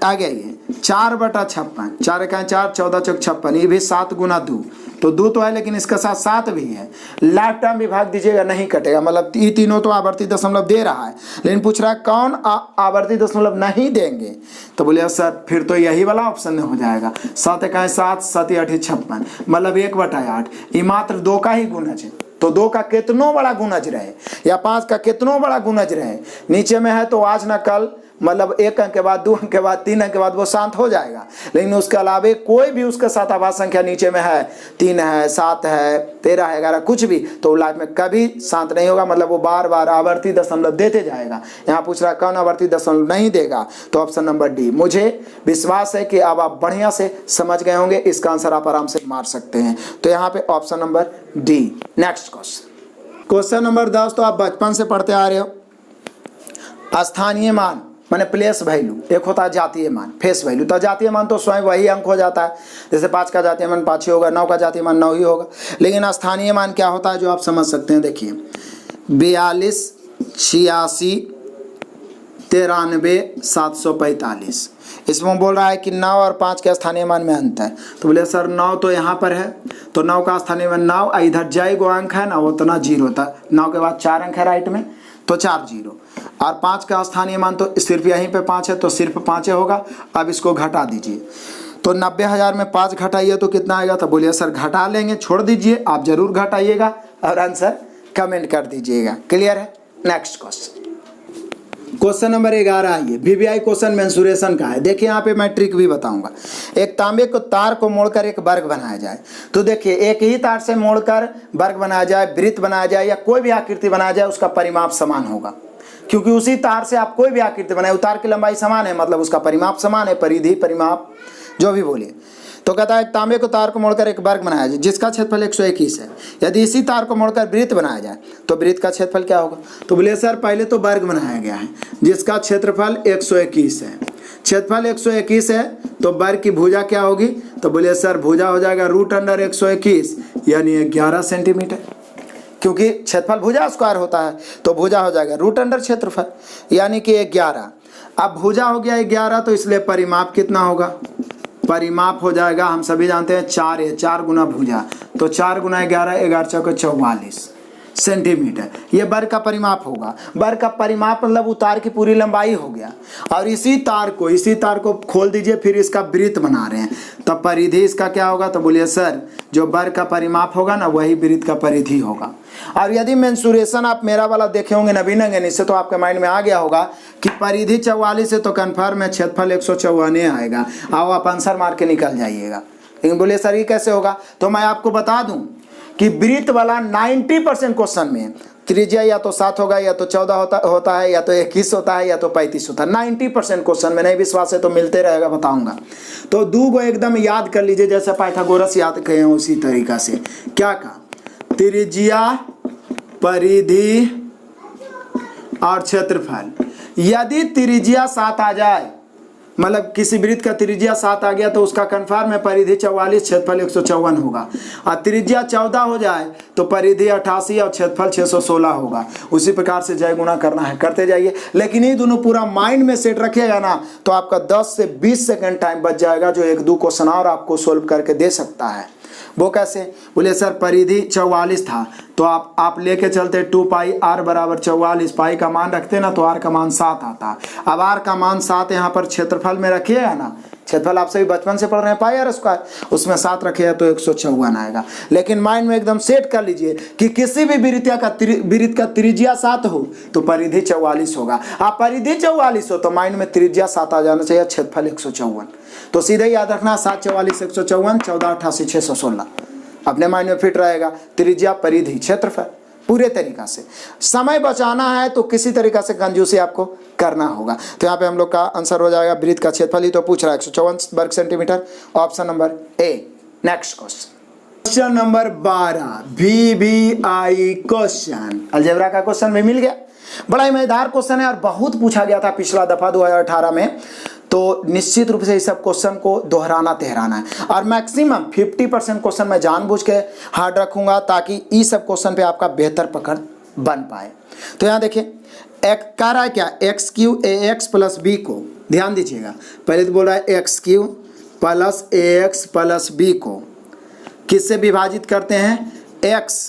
आगे ये 4/56, 4 का 4, 14 चौक 56, ये भी 7 गुना 2, तो 2 तो है, लेकिन इसका साथ 7 भी है, लाइफ टाइम भी भाग दीजिएगा, नहीं कटेगा। मतलब ये तीनों तो आवर्ती दशमलव दे रहा है, लेकिन पूछ रहा है कौन आवर्ती दशमलव नहीं देंगे? तो बोले सर फिर तो यही वाला ऑप्शन हो जाएगा, 7 का 7, 7 8 56, मतलब 1/8, ये मात्र 2 का ही गुणज है, तो 2 का कितनों बड़ा गुणज रहे या 5 का कितनों बड़ा गुणज रहे, नीचे में है तो आज ना कल, मतलब 1 अंक के बाद, 2 अंक के बाद, 3 अंक के बाद वो शांत हो जाएगा। लेकिन उसके अलावा कोई भी उसके साथ आभाज्य संख्या नीचे में है, 3 है, 7 है, 13 है, 11 कुछ भी, तो लाइफ में कभी शांत नहीं होगा, मतलब वो बार बार आवर्ती दशमलव देते जाएगा। यहाँ पूछ रहा कौन आवर्ती दशमलव नहीं देगा? तो ऑप्शन नंबर डी। मुझे विश्वास है कि अब आप बढ़िया से समझ गए होंगे, इसका आंसर आप आराम से मार सकते हैं। तो यहाँ पे option number D. Next question number 10 तो आप बचपन से पढ़ते आ रहे हो। स्थानीय मान माने प्लेस वैल्यू, एक होता है जातीय मान, फेस वैल्यू। तो जातीय मान तो स्वयं वही अंक हो जाता है, जैसे 5 का जातीय मान 5 ही होगा, 9 का जातीय मान 9 ही होगा। लेकिन स्थानीय मान क्या होता है जो आप समझ सकते हैं, देखिए 42, 86, 93, 745। इसमें बोल रहा है कि 9 और 5 के स्थानीय मान में अंतर है। तो बोले सर 9 तो यहाँ पर है, तो 9 का स्थानीय मान 9, इधर जय गो अंक है ना, उतना 0 था, 9 के बाद 4 अंक है राइट में, तो 4 0, और 5 का स्थानीय मान तो सिर्फ यहीं पे 5 है, तो सिर्फ 5 होगा। अब इसको घटा दीजिए, तो 90,000 में 5 घटाइए तो कितना आएगा? तो बोलिए सर घटा लेंगे, छोड़ दीजिए, आप जरूर घटाइएगा और आंसर कमेंट कर दीजिएगा। क्लियर है? नेक्स्ट क्वेश्चन नंबर 11 आइए। वीवीआई क्वेश्चन मेंसुरेशन का है। देखिए यहाँ पे मैं ट्रिक भी बताऊंगा। एक तांबे को तार को मोड़कर एक वर्ग बनाया जाए, तो देखिए एक ही तार से मोड़कर वर्ग बनाया जाए, वृत्त बनाया जाए या कोई भी आकृति बनाया जाए, उसका परिमाप समान होगा, क्योंकि उसी तार से आप कोई भी आकृति बनाए, तार की लंबाई समान है, मतलब उसका परिमाप समान है, परिधि परिमाप जो भी बोलिए। तो कहता है तांबे को तार को मोड़कर एक वर्ग बनाया जाए जिसका क्षेत्रफल 121 है। यदि इसी तार को मोड़कर वृत्त बनाया जाए तो वृत्त का क्षेत्रफल क्या होगा? तो बोले सर पहले तो वर्ग बनाया गया है जिसका क्षेत्रफल 121 है। क्षेत्रफल 121 है तो वर्ग की भुजा क्या होगी? तो बोले सर भुजा हो जाएगा √121 यानी 11 सेंटीमीटर, क्योंकि क्षेत्रफल भुजा स्क्वायर होता है, तो भुजा हो जाएगा √अंडर क्षेत्रफल यानी कि 11। अब भुजा हो गया 11, तो इसलिए परिमाप कितना होगा? परिमाप हो जाएगा, हम सभी जानते हैं 4 है, 4 गुना भुजा, तो 4 गुना 11, 11 चौके 44 सेंटीमीटर, ये वर्ग का परिमाप होगा। वर्ग का परिमाप मतलब उतार की पूरी लंबाई हो गया। और इसी तार को खोल दीजिए, फिर इसका वृत्त बना रहे हैं, तब परिधि इसका क्या होगा? तो बोलिए सर जो वर्ग का परिमाप होगा ना, वही वृत्त का परिधि होगा। और यदि मेंसुरेशन आप मेरा वाला देखे होंगे नवीन अंगन, इससे तो आपके माइंड में आ गया होगा कि परिधि 44 है तो कन्फर्म है क्षेत्रफल 154 आएगा, आओ आप आंसर मार के निकल जाइएगा। लेकिन बोलिए सर ये कैसे होगा? तो मैं आपको बता दूं कि वृत्त वाला 90% क्वेश्चन में त्रिज्या या तो 7 होगा, या तो 14 होता है, या तो 21 होता है, या तो 35 होता है। 90% क्वेश्चन में, नहीं विश्वास है तो मिलते रहेगा, बताऊंगा। तो दो को एकदम याद कर लीजिए, जैसे पाइथागोरस याद किए हैं उसी तरीका से। क्या कहा? त्रिज्या, परिधि और क्षेत्रफल। यदि त्रिज्या 7 आ जाए, मतलब किसी वृत्त का त्रिज्या 7 आ गया तो उसका कन्फर्म है परिधि 44, क्षेत्रफल 154 होगा। और त्रिज्या 14 हो जाए तो परिधि 88 और क्षेत्रफल 616 होगा। उसी प्रकार से जय गुणा करना है, करते जाइए। लेकिन ये दोनों पूरा माइंड में सेट रखिएगा ना, तो आपका 10 से 20 सेकंड टाइम बच जाएगा, जो 1-2 क्वेश्चन और आपको सोल्व करके दे सकता है। वो कैसे? बोले सर परिधि 44 था, तो आप लेके चलते 2 पाई r बराबर 44, पाई का मान रखते ना तो r का मान 7 आता। अब r का मान 7 यहाँ पर क्षेत्रफल में रखिएगा ना, क्षेत्रफल आप सभी बचपन से पढ़ रहे हैं, पाई r स्क्वायर, उसमें 7 रखिएगा तो 154 आएगा। लेकिन माइंड में एकदम सेट कर लीजिए कि किसी भी वृत्त का त्रिज्या 7 हो तो परिधि 44 होगा। आप परिधि 44 हो तो माइंड में त्रिज्या 7 आ जाना चाहिए, क्षेत्रफल 154। तो सीधे याद रखना 7 44 154, 14 88 616 अपने माइंड में फिट रहेगा। त्रिज्या, परिधि, क्षेत्रफल पूरे तरीका से। समय बचाना है तो किसी तरीका से कंजूसी आपको करना होगा। तो यहाँ पे हम लोग का आंसर हो जाएगा वृत्त का क्षेत्रफल ही तो पूछ रहा है 154 वर्ग centimetre, option number A. Next question number 12, VBI question, algebra का क्वेश्चन भी मिल गया। बड़ा ही मजेदार क्वेश्चन है और बहुत पूछा गया था पिछला दफा 2018 में। तो निश्चित रूप से इस सब क्वेश्चन को दोहराना तेहराना है, और मैक्सिमम 50% क्वेश्चन मैं जानबूझ के हार्ड रखूंगा ताकि इस सब क्वेश्चन पे आपका बेहतर पकड़ बन पाए। तो यहाँ देखिए कह रहा है क्या, x³ ax प्लस b को, ध्यान दीजिएगा, पहले तो बोल रहा है x³ plus ax plus b को किससे विभाजित करते हैं? x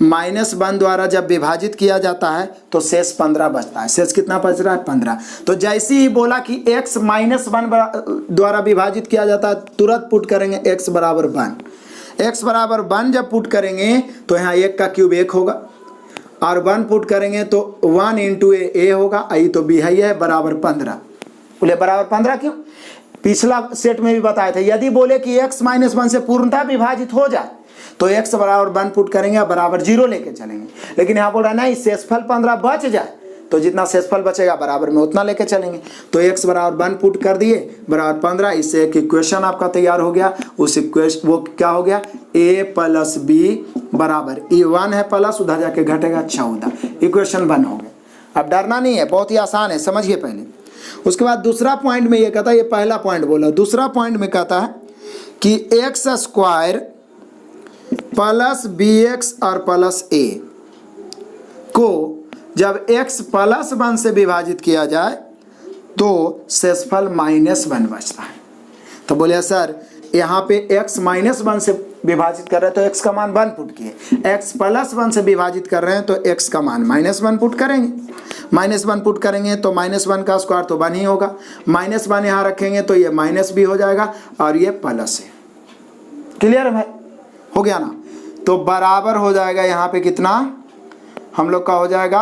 -1 द्वारा जब विभाजित किया जाता है तो शेष 15 बचता है। शेष कितना बच रहा है? 15। तो जैसे ही बोला कि x -1 द्वारा विभाजित किया जाता है, तुरंत पुट करेंगे x बराबर 1। x बराबर 1 जब पुट करेंगे तो यहाँ 1 का क्यूब 1 होगा, और 1 पुट करेंगे तो 1 इंटू a होगा, आई तो b है बराबर 15। बोले बराबर 15 क्यों? पिछला सेट में भी बताया था, यदि बोले कि x -1 से पूर्णतः विभाजित हो जाए तो x बराबर 1 पुट करेंगे और बराबर 0 लेके चलेंगे। लेकिन यहाँ बोल रहा है नहीं, शेषफल 15 बच जाए तो जितना शेषफल बचेगा बराबर में उतना लेके चलेंगे। तो x बराबर 1 पुट कर दिए बराबर 15, इससे एक इक्वेशन आपका तैयार हो गया। उस इक्वेशन वो क्या हो गया? a प्लस b बराबर, ये 1 है प्लस, उधर जाके घटेगा 14, इक्वेशन 1 हो गया। अब डरना नहीं है, बहुत ही आसान है, समझिए पहले। उसके बाद दूसरा पॉइंट में ये कहता है, ये पहला पॉइंट बोला, दूसरा पॉइंट में कहता है कि x² प्लस bx और प्लस a को जब x प्लस 1 से विभाजित किया जाए तो शेषफल -1 बचता है। तो बोले सर यहाँ पे x -1 से विभाजित कर रहे हैं तो x का मान 1 पुट किए, x प्लस 1 से विभाजित कर रहे हैं तो x का मान -1 पुट करेंगे। -1 पुट करेंगे तो -1 का स्क्वायर तो 1 ही होगा, -1 यहाँ रखेंगे तो ये माइनस भी हो जाएगा और ये प्लस है। क्लियर है भाई? हो गया ना? तो बराबर हो जाएगा यहाँ पे कितना हम लोग का हो जाएगा,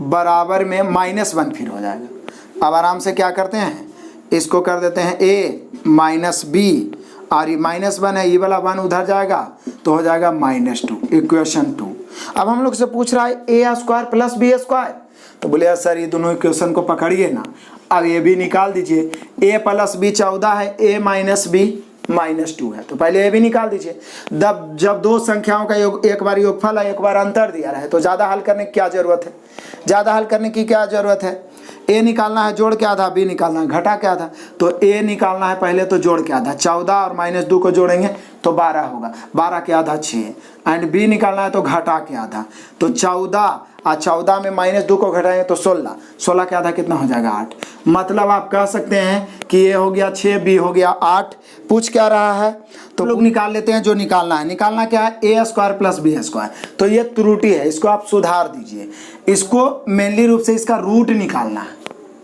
बराबर में -1 फिर हो जाएगा। अब आराम से क्या करते हैं, इसको कर देते हैं a माइनस b, और ये -1 है, ये वाला 1 उधर जाएगा तो हो जाएगा -2, इक्वेशन 2। अब हम लोग से पूछ रहा है a² प्लस b², तो बोले यार सर ये दोनों इक्वेशन को पकड़िए ना। अब ये भी निकाल दीजिए, a प्लस b 14 है, a माइनस b -2 है, तो पहले ये भी निकाल दीजिए। जब दो संख्याओं का योग, एक बार योगफल है एक बार अंतर दिया रहा है, तो ज़्यादा हल करने की क्या जरूरत है? ज़्यादा हल करने की क्या जरूरत है? a निकालना है जोड़ के आधा, b निकालना है घटा के आधा। तो a निकालना है पहले तो जोड़ के आधा, 14 और -2 को जोड़ेंगे तो 12 होगा, 12 के आधा 6, एंड b निकालना है तो घटा के आधा, तो 14 और 14 में -2 को घटाएंगे तो 16, 16 के आधा कितना हो जाएगा? 8। मतलब आप कह सकते हैं कि ये हो गया 6, b हो गया 8। पूछ क्या रहा है तो लोग निकाल लेते हैं जो निकालना है। निकालना क्या है? a² plus b²। तो ये त्रुटि है, इसको आप सुधार दीजिए। इसको मेनली रूप से इसका रूट निकालना है,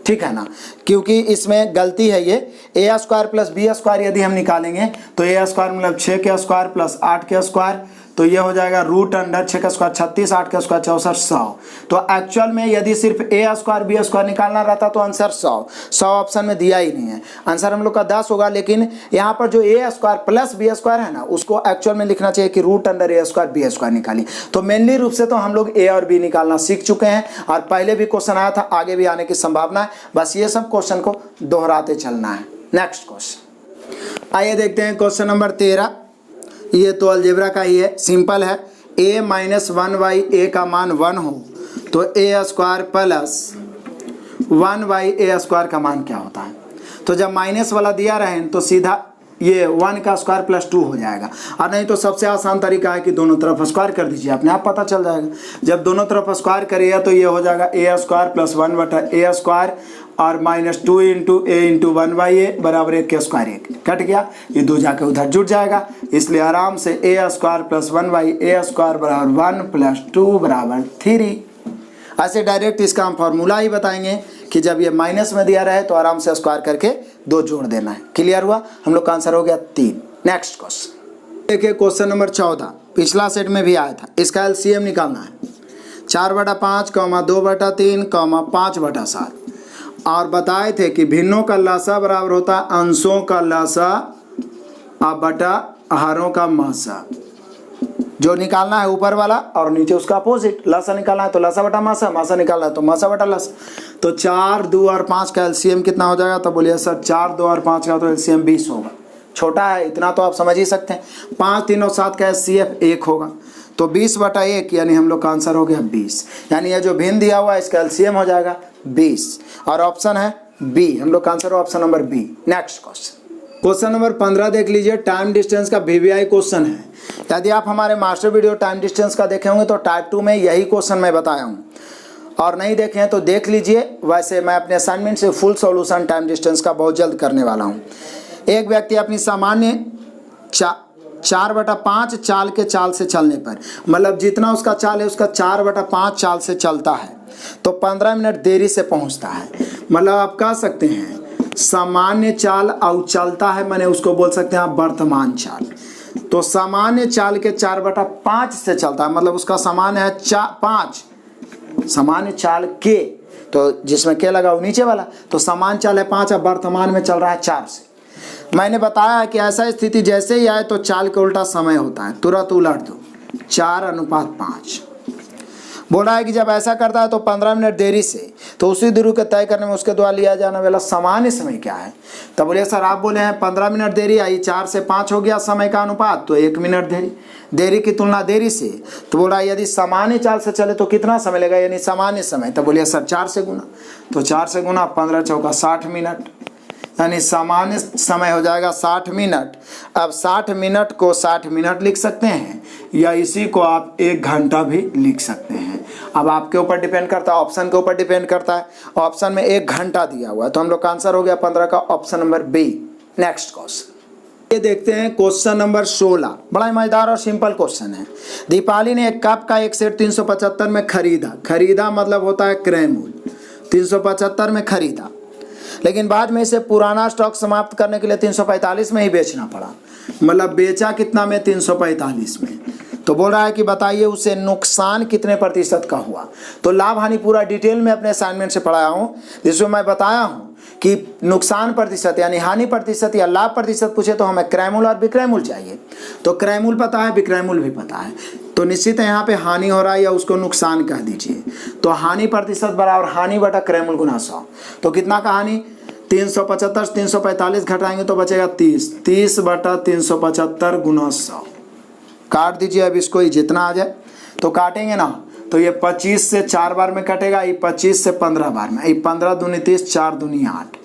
ठीक है ना, क्योंकि इसमें गलती है। ये a² प्लस b² यदि हम निकालेंगे तो a² मतलब 6 के स्क्वायर प्लस 8 के स्क्वायर, तो ये हो जाएगा रूट अंडर 6 का स्क्वायर 36, 8 का स्क्वायर 64, 100। तो एक्चुअल में यदि सिर्फ ए स्क्वायर बी स्क्वायर निकालना रहता तो आंसर 100 ऑप्शन में दिया ही नहीं है। आंसर हम लोग का 10 होगा, लेकिन यहाँ पर जो ए स्क्वायर प्लस बी स्क्वायर है ना, उसको एक्चुअल में लिखना चाहिए कि रूट अंडर ए स्क्वायर बी स्क्वायर निकालिए। तो मेनली रूप से तो हम लोग ए और बी निकालना सीख चुके हैं, और पहले भी क्वेश्चन आया था, आगे भी आने की संभावना है। बस ये सब क्वेश्चन को दोहराते चलना है। नेक्स्ट क्वेश्चन आइए देखते हैं, क्वेश्चन नंबर 13। ये तो अलजेब्रा का ही है, सिंपल है। a माइनस 1 a का मान 1 हो तो a square plus 1 a square का मान क्या होता है। तो जब माइनस वाला दिया रहे तो सीधा ये 1 का स्क्वायर प्लस 2 हो जाएगा, और नहीं तो सबसे आसान तरीका है कि दोनों तरफ स्क्वायर कर दीजिए, अपने आप पता चल जाएगा। जब दोनों तरफ स्क्वायर करिएगा तो ये हो जाएगा a स्क्वायर प्लस 1 बटा a स्क्वायर और minus 2 into a into 1/a बराबर 1 के स्क्वायर 1 कट गया, ये 2 जाके उधर जुड़ जाएगा। इसलिए आराम से a square plus 1/a square बराबर 1 प्लस 2 बराबर 3। ऐसे डायरेक्ट इसका हम फॉर्मूला ही बताएंगे कि जब ये माइनस में दिया रहे तो आराम से स्क्वायर करके 2 जोड़ देना है। क्लियर हुआ, हम लोग का आंसर हो गया 3। नेक्स्ट क्वेश्चन देखिए, क्वेश्चन नंबर 14 पिछला सेट में भी आया था। इसका एलसीएम निकालना है 4/5, 2/3, 5/7, और बताए थे कि भिन्नों का लसा बराबर होता है अंशों का लसा बटा हरों का मासा। जो निकालना है ऊपर वाला और नीचे उसका अपोजिट। लसा निकालना है तो लसा बटा मासा, मासा निकालना है तो मासा बटा लसा। तो 4, 2 और 5 का एलसीएम कितना हो जाएगा। तो बोलिए सर 4, 2 और 5 का तो एलसीएम 20 होगा। छोटा है इतना तो आप समझ ही सकते हैं। 5, 3 और 7 का एचसीएफ 1 होगा, तो 20/1 यानी हम लोग का आंसर हो गया 20। यानी ये जो भिन्न दिया हुआ है इसका एलसीएम हो जाएगा 20, और ऑप्शन है बी। हम लोग का आंसर हो option number B. Next question number 15 देख लीजिए। टाइम डिस्टेंस का वीवीआई क्वेश्चन है। यदि आप हमारे मास्टर वीडियो टाइम डिस्टेंस का देखे होंगे तो टाइप 2 में यही क्वेश्चन मैं बताया हूँ, और नहीं देखे हैं तो देख लीजिए। वैसे मैं अपने असाइनमेंट से फुल सॉल्यूशन टाइम डिस्टेंस का बहुत जल्द करने वाला हूँ। एक व्यक्ति अपनी सामान्य 4/5 चाल के चाल से चलने पर, मतलब जितना उसका चाल है उसका 4/5 चाल से चलता है तो 15 मिनट देरी से पहुँचता है। मतलब आप कह सकते हैं सामान्य चाल और चलता है, मैंने उसको बोल सकते हैं आप वर्तमान चाल। तो सामान्य चाल के 4/5 से चलता है, मतलब उसका सामान्य है 5। सामान्य चाल के, तो जिसमें के लगा वो नीचे वाला, तो सामान्य चाल है 5 और वर्तमान में चल रहा है 4 से। मैंने बताया कि ऐसा स्थिति जैसे ही आए तो चाल के उल्टा समय होता है, तुरंत उलट दो 4:5। बोला है कि जब ऐसा करता है तो 15 मिनट देरी से, तो उसी दूरी को तय करने में उसके द्वारा लिया जाने वाला सामान्य समय क्या है। तो बोले सर आप बोले हैं 15 मिनट देरी आई, 4 से 5 हो गया समय का अनुपात, तो 1 मिनट देरी की तुलना देरी से। तो बोला यदि सामान्य चाल से चले तो कितना समय लगेगा, यानी सामान्य समय। तो बोलिए सर 4 से गुना, तो 4 से गुना 15 चौका 60 मिनट, यानी सामान्य समय हो जाएगा 60 मिनट। अब 60 मिनट को 60 मिनट लिख सकते हैं, या इसी को आप 1 घंटा भी लिख सकते हैं। अब आपके ऊपर डिपेंड करता है, ऑप्शन के ऊपर डिपेंड करता है। ऑप्शन में 1 घंटा दिया हुआ है, तो हम लोग का आंसर हो गया 15 का option number B. Next question ये देखते हैं, क्वेश्चन नंबर 16। बड़ा मजेदार और सिंपल क्वेश्चन है। दीपाली ने एक कप का एक सेट 375 में खरीदा मतलब होता है क्रय मूल्य। 375 में खरीदा, लेकिन बाद में इसे पुराना स्टॉक समाप्त करने के लिए 345 में ही बेचना पड़ा। मतलब बेचा कितना में, 345 में। तो बोल रहा है कि बताइए उसे नुकसान कितने प्रतिशत का हुआ। तो लाभ हानि पूरा डिटेल में अपने असाइनमेंट से पढ़ाया हूँ, जिसमें मैं बताया हूँ कि नुकसान प्रतिशत यानी हानि प्रतिशत या लाभ प्रतिशत पूछे तो हमें क्रय मूल्य और विक्रय मूल्य चाहिए। तो क्रय मूल्य पता है, विक्रय मूल्य भी पता है, तो निश्चित है यहाँ पे हानि हो रहा है या उसको नुकसान कह दीजिए। तो हानि प्रतिशत बराबर हानि बटा क्रय मूल्य गुना 100। तो कितना का हानि, 375 345 घटाएंगे तो बचेगा 30। 30/375 गुना 100 काट दीजिए। अब इसको ही जितना आ जाए तो काटेंगे ना, तो ये 25 से 4 बार में कटेगा, ये 25 से 15 बार में, ये 15 दूनी 30, 4 दूनी 8,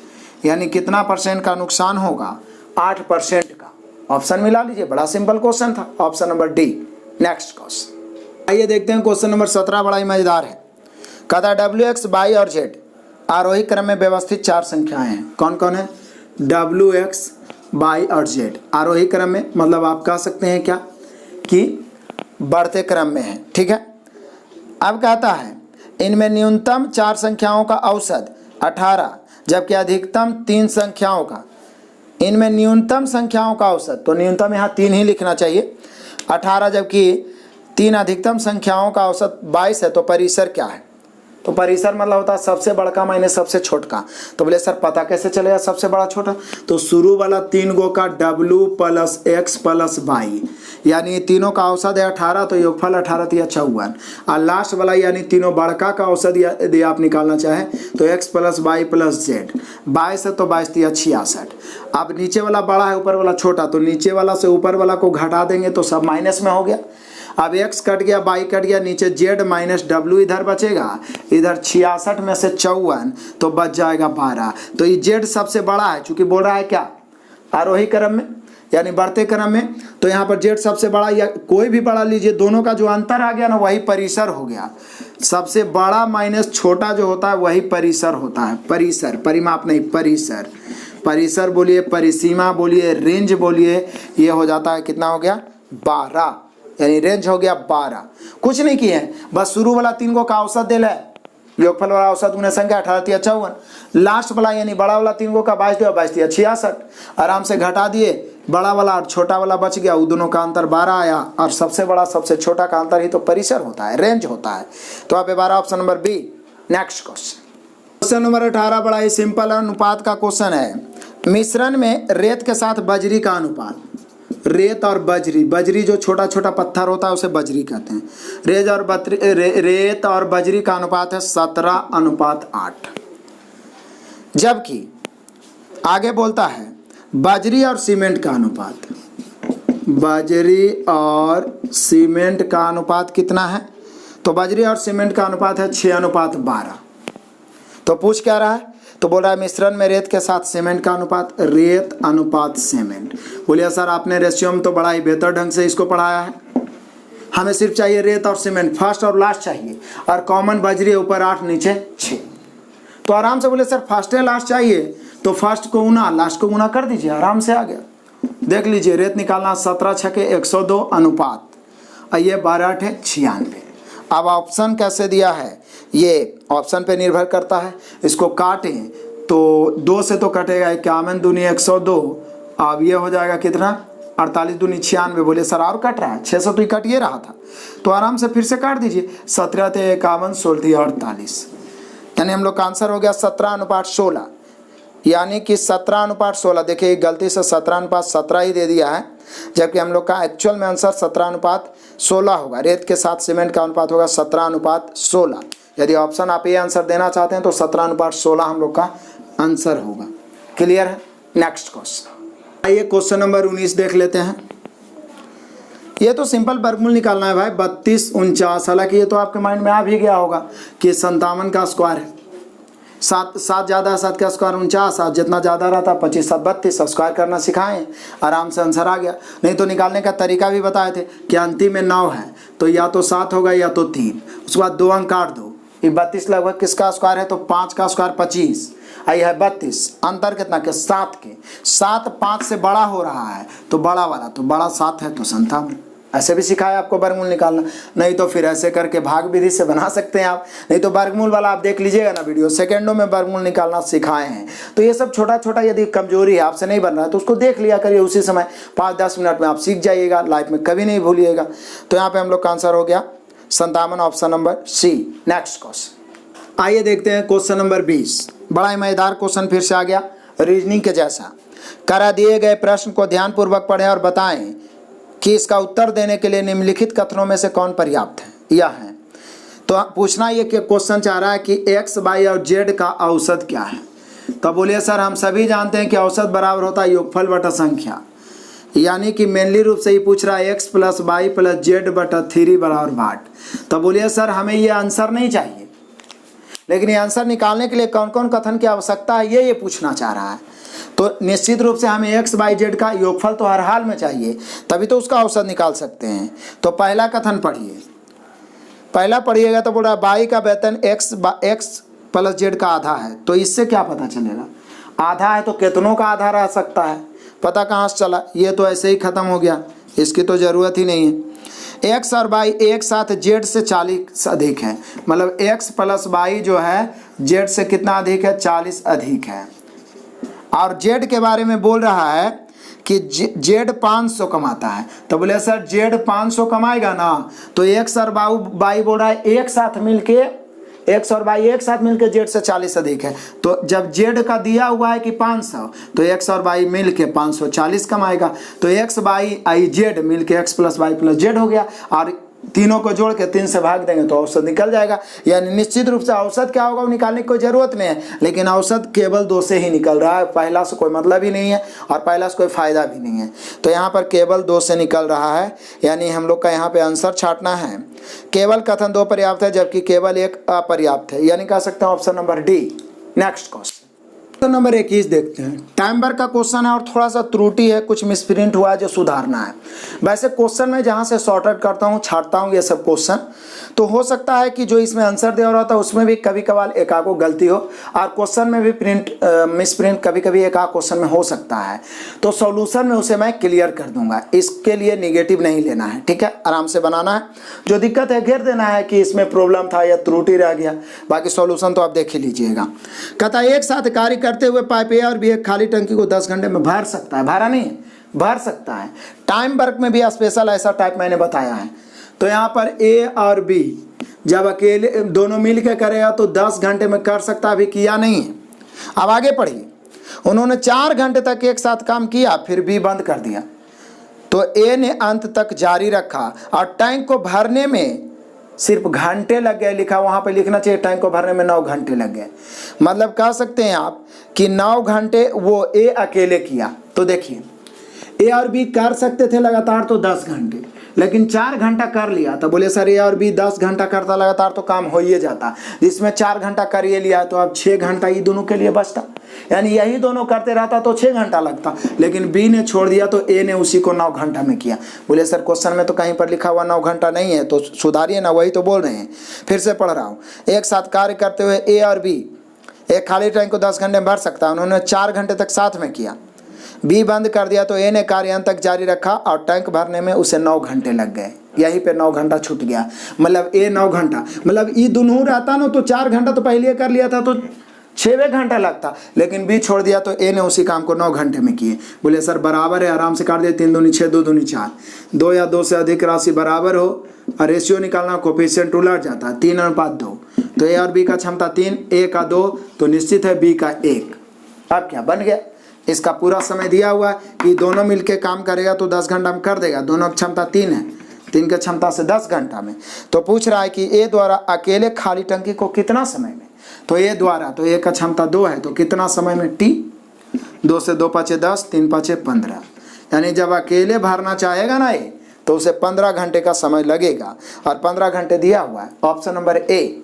यानी कितना % का नुकसान होगा, 8% का। ऑप्शन मिला लीजिए, बड़ा सिंपल क्वेश्चन था, option number D. Next question आइए देखते हैं, क्वेश्चन नंबर 17 बड़ा ही मजेदार है। कहता WX, Y और Z आरोही क्रम में व्यवस्थित 4 संख्याएं हैं। कौन कौन है, WX, Y और Z आरोही क्रम में, मतलब आप कह सकते हैं क्या कि बढ़ते क्रम में है। ठीक है, अब कहता है इनमें न्यूनतम 4 संख्याओं का औसत 18, जबकि अधिकतम 3 संख्याओं का। इनमें न्यूनतम संख्याओं का औसत, तो न्यूनतम यहाँ 3 ही लिखना चाहिए, 18 जबकि 3 अधिकतम संख्याओं का औसत 22 है तो परिसर क्या है? तो परिसर मतलब होता है सबसे बड़का माइनस सबसे छोटका। तो बोले सर पता कैसे चलेगा सबसे बड़ा छोटा? तो शुरू वाला 3 गो का W + X + Y, यानी तीनों का औसत है 18 तो योगफल 18 × 54। और लास्ट वाला यानी तीनों बड़का का औसत यदि आप निकालना चाहें तो X + Y + Z, 22 है तो 22 × 66। अब नीचे वाला बड़ा है ऊपर वाला छोटा, तो नीचे वाला से ऊपर वाला को घटा देंगे तो सब माइनस में हो गया। अब x कट गया, y कट गया, नीचे z - w इधर बचेगा, इधर 66 में से 54 तो बच जाएगा 12। तो ये z सबसे बड़ा है, चूंकि बोल रहा है क्या आरोही क्रम में यानी बढ़ते क्रम में, तो यहाँ पर z सबसे बड़ा या कोई भी बड़ा लीजिए, दोनों का जो अंतर आ गया ना वही परिसर हो गया। सबसे बड़ा माइनस छोटा जो होता है वही परिसर होता है। परिसर, परिमाप नहीं, परिसर। परिसर बोलिए, परिसीमा बोलिए, रेंज बोलिए, ये हो जाता है कितना हो गया 12, यानी रेंज हो गया 12। कुछ नहीं किए हैं, बस शुरू वाला 3 गो का औसत दे है, योगफल वाला औसत गुणे संख्या 18 × 54, लास्ट वाला यानी बड़ा वाला 3 गो का 22 दिया, 22 × 66, आराम से घटा दिए, बड़ा वाला और छोटा वाला बच गया, वो दोनों का अंतर 12 आया, और सबसे बड़ा सबसे छोटा का अंतर ही तो परिसर होता है, रेंज होता है। तो आप 12 option number B. Next question number 18 बड़ा ही सिंपल अनुपात का क्वेश्चन है। मिश्रण में रेत के साथ बजरी का अनुपात, रेत और बजरी, बजरी जो छोटा छोटा पत्थर होता है उसे बजरी कहते हैं। रेत और बजरी का अनुपात है 17:8। जबकि आगे बोलता है बजरी और सीमेंट का अनुपात, बजरी और सीमेंट का अनुपात कितना है? तो बजरी और सीमेंट का अनुपात है 6:12। तो पूछ क्या रहा है? तो बोल रहा है मिश्रण में रेत के साथ सीमेंट का अनुपात, रेत अनुपात सीमेंट। बोलिए सर आपने रेशियो में तो बड़ा ही बेहतर ढंग से इसको पढ़ाया है, हमें सिर्फ चाहिए रेत और सीमेंट, फर्स्ट और लास्ट चाहिए, और कॉमन बजरी ऊपर 8 नीचे 6। तो आराम से बोले सर फर्स्ट है लास्ट चाहिए, तो फर्स्ट को गुना लास्ट को गुना कर दीजिए, आराम से आ गया। देख लीजिए रेत निकालना 17 × 6 = 102 अनुपात, और ये 12 × 8 = 96। अब ऑप्शन कैसे दिया है ये ऑप्शन पे निर्भर करता है। इसको काटें तो 2 से तो कटेगा, 51 दूनी 102, अब ये हो जाएगा कितना 48 दूनी 96। बोले सर और कट रहा है, 600 तो कट ये रहा था, तो आराम से फिर से काट दीजिए, 17 × 51 = 16 × 48, यानी हम लोग का आंसर हो गया 17:16, यानी कि 17:16। देखिए गलती से 17:17 ही दे दिया है, जबकि हम लोग का एक्चुअल में आंसर 17:16 होगा। रेत के साथ सीमेंट का अनुपात होगा 17:16। यदि ऑप्शन आप ये आंसर देना चाहते हैं तो 17:16 हम लोग का आंसर होगा। क्लियर है? नेक्स्ट क्वेश्चन, आइए क्वेश्चन नंबर 19 देख लेते हैं। ये तो सिंपल वर्गमूल निकालना है भाई, 32 × 49। हालांकि ये तो आपके माइंड में आ भी गया होगा कि 57 का स्क्वायर है, 7 ज़्यादा 7 का स्क्वायर 49, और जितना ज़्यादा रहता 25 × 7 = 32। स्क्वायर करना सिखाएं, आराम से आंसर आ गया। नहीं तो निकालने का तरीका भी बताए थे कि अंतिम में 9 है तो या तो 7 होगा या तो 3, उसके बाद 2 अंक काट दो। ये 32 लगभग किसका स्क्वायर है? तो 5 का स्क्वायर 25, आई है 32, अंतर कितना के 7 के, 7 5 से बड़ा हो रहा है तो बड़ा वाला, तो बड़ा 7 है तो 57। ऐसे भी सिखाया आपको वर्गमूल निकालना, नहीं तो फिर ऐसे करके भाग विधि से बना सकते हैं आप, नहीं तो वर्गमूल वाला आप देख लीजिएगा ना वीडियो, सेकंडों में वर्गमूल निकालना सिखाए हैं। तो ये सब छोटा छोटा यदि कमजोरी है आपसे नहीं बन रहा है तो उसको देख लिया करिए, उसी समय 5-10 मिनट में आप सीख जाइएगा, लाइफ में कभी नहीं भूलिएगा। तो यहाँ पे हम लोग का आंसर हो गया 57, option number C. Next question, आइए देखते हैं क्वेश्चन नंबर 20। बड़ा ही मजेदार क्वेश्चन फिर से आ गया, रीजनिंग के जैसा। करा दिए गए प्रश्न को ध्यानपूर्वक पढ़ें और बताएं कि इसका उत्तर देने के लिए निम्नलिखित कथनों में से कौन पर्याप्त है। यह है तो पूछना ये कि क्वेश्चन चाह रहा है कि x, y और z का औसत क्या है। तो बोलिए सर हम सभी जानते हैं कि औसत बराबर होता है योगफल बटा संख्या, यानी कि मेनली रूप से ही पूछ रहा है x + y + z / 3 = 8। तो बोलिए सर हमें ये आंसर नहीं चाहिए, लेकिन ये आंसर निकालने के लिए कौन कौन कथन की आवश्यकता है ये पूछना चाह रहा है। तो निश्चित रूप से हमें x, y, z का योगफल तो हर हाल में चाहिए, तभी तो उसका औसत निकाल सकते हैं। तो पहला कथन पढ़िए, पहला पढ़िएगा तो बोल रहा है y का वेतन x + z का आधा है। तो इससे क्या पता चलेगा? आधा है तो कितनों का आधा रह सकता है, पता कहाँ से चला? ये तो ऐसे ही खत्म हो गया, इसकी तो ज़रूरत ही नहीं है। x और y एक साथ z से 40 अधिक है, मतलब x + y जो है z से कितना अधिक है? 40 अधिक है। और z के बारे में बोल रहा है कि जेड 500 कमाता है, तो बोले सर जेड 500 कमाएगा ना, तो एक्स और वाई बोल रहा है एक साथ मिलके, एक्स और वाई एक साथ मिलके जेड से 40 अधिक है। तो जब जेड का दिया हुआ है कि 500, तो एक्स और वाई मिलके 540 कमाएगा। तो एक्स वाई आई जेड मिलके X plus Y plus Z हो गया, और तीनों को जोड़ के 3 से भाग देंगे तो औसत निकल जाएगा। यानी निश्चित रूप से औसत क्या होगा वो निकालने की कोई ज़रूरत नहीं है, लेकिन औसत केवल 2 से ही निकल रहा है, पहला से कोई मतलब ही नहीं है और पहला से कोई फ़ायदा भी नहीं है। तो यहाँ पर केवल 2 से निकल रहा है, यानी हम लोग का यहाँ पे आंसर छांटना है। केवल कथन 2 पर्याप्त है जबकि केवल 1 अपर्याप्त है, यानी कह सकते हैं option number D. Next question number 21 देखते हैं। टाइम वर्क का क्वेश्चन है और थोड़ा सा त्रुटि है, कुछ मिसप्रिंट हुआ है जो सुधारना है। वैसे क्वेश्चन में जहाँ से सॉर्ट आउट करता हूँ, छाटता हूँ ये सब क्वेश्चन, तो हो सकता है कि जो इसमें आंसर दिया रहा था उसमें भी कभी कभार एक आध गलती हो, और क्वेश्चन में भी मिसप्रिंट कभी कभी एक आध क्वेश्चन में हो सकता है। तो सॉल्यूशन में उसे मैं क्लियर कर दूंगा, इसके लिए निगेटिव नहीं लेना है, ठीक है, आराम से बनाना है। जो दिक्कत है घेर देना है कि इसमें प्रॉब्लम था या त्रुटि रह गया, बाकी सॉल्यूशन तो आप देख ही लीजिएगा। कहता है एक साथ कार्य करते हुए पाइप ए और बी एक खाली टंकी को 10 घंटे में भर सकता है, भरा नहीं भर सकता है। टाइम वर्क में भी स्पेशल ऐसा टाइप मैंने बताया है। तो यहाँ पर ए और बी जब अकेले दोनों मिल के करेगा तो 10 घंटे में कर सकता, अभी किया नहीं है। अब आगे पढ़िए, उन्होंने 4 घंटे तक एक साथ काम किया, फिर बी बंद कर दिया। तो ए ने अंत तक जारी रखा और टैंक को भरने में सिर्फ घंटे लग गए, लिखा वहाँ पे लिखना चाहिए टैंक को भरने में 9 घंटे लग गए। मतलब कह सकते हैं आप कि 9 घंटे वो ए अकेले किया। तो देखिए ए और बी कर सकते थे लगातार तो 10 घंटे, लेकिन 4 घंटा कर लिया। तो बोले सर ए और बी 10 घंटा करता लगातार तो काम हो ही जाता, इसमें 4 घंटा कर ये लिया तो अब 6 घंटा ये दोनों के लिए बचता, यानी यही दोनों करते रहता तो 6 घंटा लगता, लेकिन बी ने छोड़ दिया तो ए ने उसी को 9 घंटा में किया। बोले सर क्वेश्चन में तो कहीं पर लिखा हुआ 9 घंटा नहीं है, तो सुधारिए ना, वही तो बोल रहे हैं। फिर से पढ़ रहा हूँ, एक साथ कार्य करते हुए ए और बी एक खाली टैंक को 10 घंटे में भर सकता है, उन्होंने 4 घंटे तक साथ में किया। बी बंद कर दिया तो ए ने कार्य अंत तक जारी रखा और टैंक भरने में उसे 9 घंटे लग गए, यहीं पे 9 घंटा छूट गया। मतलब ए 9 घंटा, मतलब ये दोनों रहता ना तो 4 घंटा तो पहले कर लिया था तो 6 घंटा लगता, लेकिन बी छोड़ दिया तो ए ने उसी काम को 9 घंटे में किए। बोले सर बराबर है, आराम से काट दिए, 3 दूनी 6, 2 दूनी 4, 2 या 2 से अधिक राशि बराबर हो और रेशियो निकालना, कोफिशिएंट उलट जाता है 3:2। तो ए और बी का क्षमता 3, ए का 2, तो निश्चित है बी का 1। अब क्या बन गया, इसका पूरा समय दिया हुआ है कि दोनों मिलके काम करेगा तो 10 घंटा में कर देगा, दोनों की क्षमता 3 है, 3 की क्षमता से 10 घंटा में। तो पूछ रहा है कि ए द्वारा अकेले खाली टंकी को कितना समय में, तो ए द्वारा, तो ए का क्षमता 2 है तो कितना समय में, टी, 2 से 2 × 5 = 10, 3 × 5 = 15, यानी जब अकेले भरना चाहेगा ना ए तो उसे 15 घंटे का समय लगेगा, और 15 घंटे दिया हुआ है, option number A.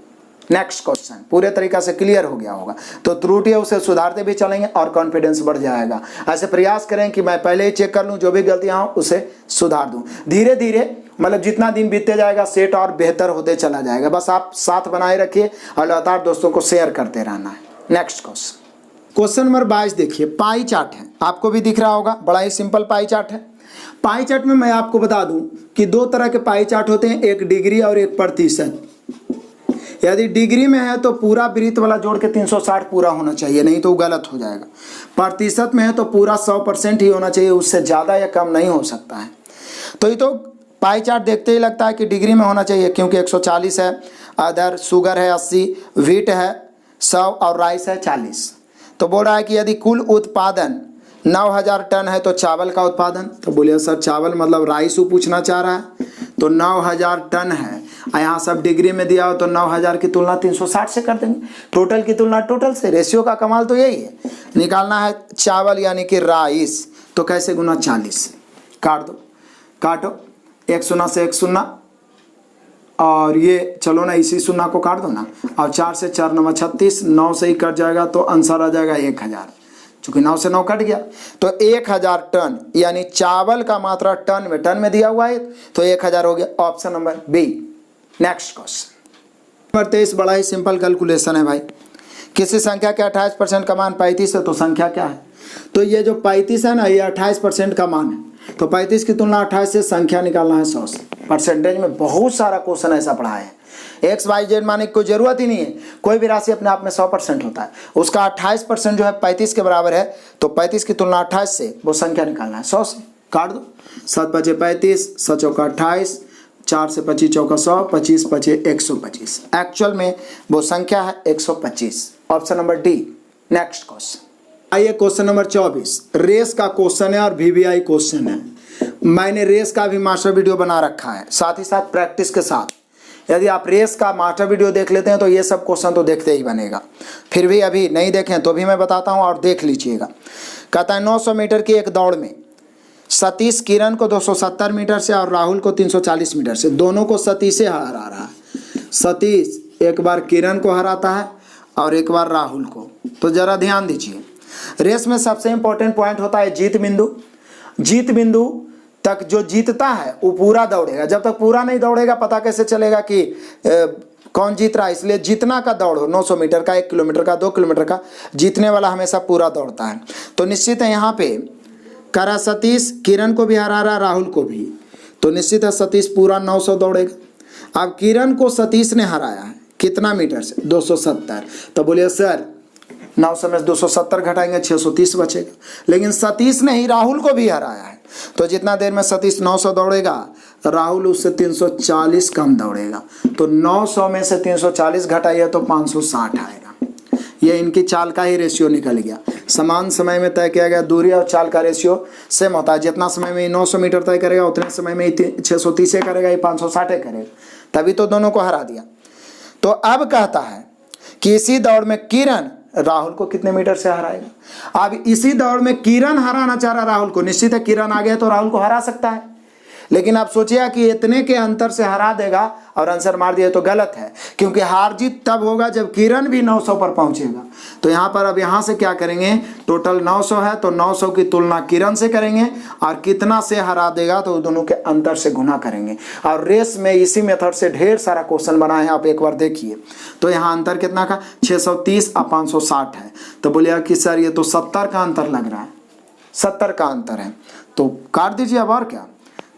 Next question पूरे तरीका से क्लियर हो गया होगा, तो त्रुटि है उसे सुधारते भी चलेंगे और कॉन्फिडेंस बढ़ जाएगा। ऐसे प्रयास करें कि मैं पहले ही चेक कर लूं, जो भी गलतियां हो उसे सुधार दूं। धीरे धीरे मतलब जितना दिन बीतते जाएगा सेट और बेहतर होते चला जाएगा। बस आप साथ बनाए रखिए और लगातार दोस्तों को शेयर करते रहना है। नेक्स्ट क्वेश्चन नंबर 22 देखिए, पाई चार्ट है, आपको भी दिख रहा होगा, बड़ा ही सिंपल पाई चार्ट है। पाई चार्ट में मैं आपको बता दूं कि 2 तरह के पाई चार्ट होते हैं, एक डिग्री और एक प्रतिशत। यदि डिग्री में है तो पूरा वृत्त वाला जोड़ के 360 पूरा होना चाहिए, नहीं तो गलत हो जाएगा। प्रतिशत में है तो पूरा 100% ही होना चाहिए, उससे ज़्यादा या कम नहीं हो सकता है। तो ये तो पाई चार्ट देखते ही लगता है कि डिग्री में होना चाहिए, क्योंकि 140 है, अदर शुगर है 80, व्हीट है 100 और राइस है 40। तो बोल रहा है कि यदि कुल उत्पादन 9000 टन है तो चावल का उत्पादन, तो बोलिए सर चावल मतलब राइस पूछना चाह रहा है, तो 9000 टन है, यहाँ सब डिग्री में दिया हो तो 9000 की तुलना 360 से कर देंगे, टोटल की तुलना टोटल से। रेशियो का कमाल तो यही है, निकालना है चावल यानी कि राइस, तो कैसे गुना 40 से, काट दो, काटो, 1 शून्य से 1 शून्य, और ये चलो ना इसी शून्य को काट दो ना, और 4 से 4 9 36, 9 से ही कट जाएगा तो आंसर आ जाएगा 1000, चूंकि 9 से 9 कट गया। तो 1000 टन यानी चावल का मात्रा टन में दिया हुआ है, तो 1000 हो गया, option number B. Next question number 23, बड़ा ही सिंपल कैलकुलेशन है भाई। किसी संख्या के 28% का मान 35 है तो संख्या क्या है, तो ये जो 35 है ना ये 28% का मान है, तो 35 की तुलना 28 से संख्या निकालना है 100 से। परसेंटेज में बहुत सारा क्वेश्चन ऐसा पढ़ा है, एक्स वाई जेड माने की कोई जरूरत ही नहीं है। कोई भी राशि अपने आप में 100% होता है। उसका 28% जो है 35 के बराबर है, तो 35 की तुलना 28 से वो संख्या निकालना है 100 से। काट दो, 7 पचे 35, 7 चौका 28, 4 से 25 चौका 100, 25 पचे 125। एक्चुअल में वो संख्या है 125। Option number D. Next question आइए, क्वेश्चन नंबर 24 रेस का क्वेश्चन है और वीवीआई क्वेश्चन है। मैंने रेस का भी मास्टर वीडियो बना रखा है, साथ ही साथ प्रैक्टिस के साथ। यदि आप रेस का मास्टर वीडियो देख लेते हैं तो ये सब क्वेश्चन तो देखते ही बनेगा। फिर भी अभी नहीं देखें तो भी मैं बताता हूँ और देख लीजिएगा। कहता है 900 मीटर की एक दौड़ में सतीश किरण को 270 मीटर से और राहुल को 340 मीटर से, दोनों को सतीश से हरा रहा है। सतीश एक बार किरण को हराता है और एक बार राहुल को। तो जरा ध्यान दीजिए, रेस में सबसे इंपॉर्टेंट पॉइंट होता है जीत बिंदु। जीत बिंदु तक जो जीतता है वो पूरा दौड़ेगा। जब तक पूरा नहीं दौड़ेगा पता कैसे चलेगा कि कौन जीत रहा है। इसलिए जीतना का दौड़ हो, 900 मीटर का, 1 किलोमीटर का, 2 किलोमीटर का, जीतने वाला हमेशा पूरा दौड़ता है। तो निश्चित है यहाँ पे करा सतीश किरण को भी हरा रहा, राहुल को भी, तो निश्चित है सतीश पूरा 900 दौड़ेगा। अब किरण को सतीश ने हराया है कितना मीटर से, 270। तो बोलिए सर 900 में 270 घटाएंगे 630 बचेगा। लेकिन सतीश ने ही राहुल को भी हराया है, तो जितना देर में सतीश 900 दौड़ेगा राहुल उससे 340 कम दौड़ेगा। तो 900 में से 340 घटाइए तो 560 आएगा। ये इनकी चाल का ही रेशियो निकल गया। समान समय में तय किया गया दूरी और चाल का रेशियो सेम होता है। जितना समय में 900 मीटर तय करेगा उतने समय में 630 करेगा, ये 560 करेगा, तभी तो दोनों को हरा दिया। तो अब कहता है कि इसी दौड़ में किरण राहुल को कितने मीटर से हराएगा। अब इसी दौड़ में किरण हराना चाह रहा राहुल को, निश्चित है किरण आ गया तो राहुल को हरा सकता है। लेकिन आप सोचिए कि इतने के अंतर से हरा देगा और आंसर मार दिया तो गलत है, क्योंकि हार जीत तब होगा जब किरण भी 900 पर पहुंचेगा। तो यहाँ पर अब यहाँ से क्या करेंगे, टोटल 900 है तो 900 की तुलना किरण से करेंगे और कितना से हरा देगा तो दोनों के अंतर से गुना करेंगे। और रेस में इसी मेथड से ढेर सारा क्वेश्चन बना है, आप एक बार देखिए। तो यहाँ अंतर कितना का 630 और 560 है। तो बोलिए कि सर ये तो 70 का अंतर लग रहा है, 70 का अंतर है। तो काट दीजिए अब, और क्या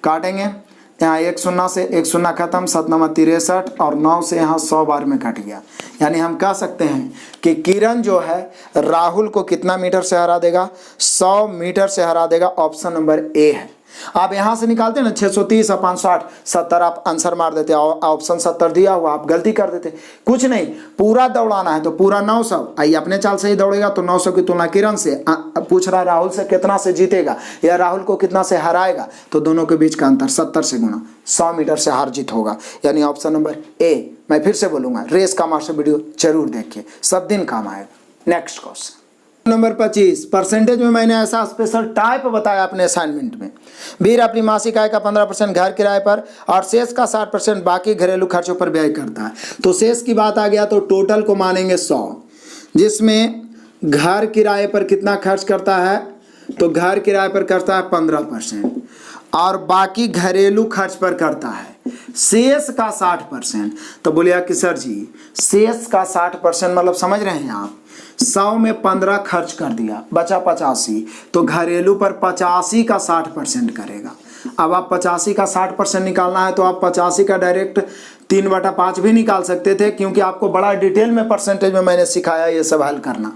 काटेंगे। यहाँ 1 शून्य से 1 शून्य खत्म, 7 9 63 और 9 से यहाँ 100 बार में कट गया। यानी हम कह सकते हैं कि किरण जो है राहुल को कितना मीटर से हरा देगा, 100 मीटर से हरा देगा। ऑप्शन नंबर ए है। आप यहाँ से निकालते ना 630 और 560, 70 आप आंसर मार देते। ऑप्शन 70 दिया हुआ, आप गलती कर देते। कुछ नहीं, पूरा दौड़ाना है तो पूरा 900। आइए अपने चाल से ही दौड़ेगा तो 900 की तुलना किरण से। पूछ रहा है राहुल से कितना से जीतेगा या राहुल को कितना से हराएगा, तो दोनों के बीच का अंतर 70 से गुना 100 मीटर से हार जीत होगा। यानी ऑप्शन नंबर ए। मैं फिर से बोलूंगा, रेस का मास्टर वीडियो जरूर देखिए, सब दिन काम आएगा। नेक्स्ट क्वेश्चन नंबर 25 परसेंटेज में मैंने ऐसा स्पेशल टाइप बताया अपने असाइनमेंट में। वीर अपनी मासिक आय का 15% घर किराए पर और शेष का 60% बाकी घरेलू खर्चों पर व्यय करता है। तो शेष की बात आ गया तो टोटल को मानेंगे 100, जिसमें घर किराए पर कितना खर्च करता है, तो घर किराए पर करता है 15% और बाकी घरेलू खर्च पर करता है शेष का 60%। तो बोलिए कि सर जी शेष का 60% मतलब समझ रहे हैं आप, 100 में 15 खर्च कर दिया, बचा 85, तो घरेलू पर 85 का 60% करेगा। अब आप 85 का 60% निकालना है तो आप 85 का डायरेक्ट 3/5 भी निकाल सकते थे, क्योंकि आपको बड़ा डिटेल में परसेंटेज में मैंने सिखाया ये सब हल करना।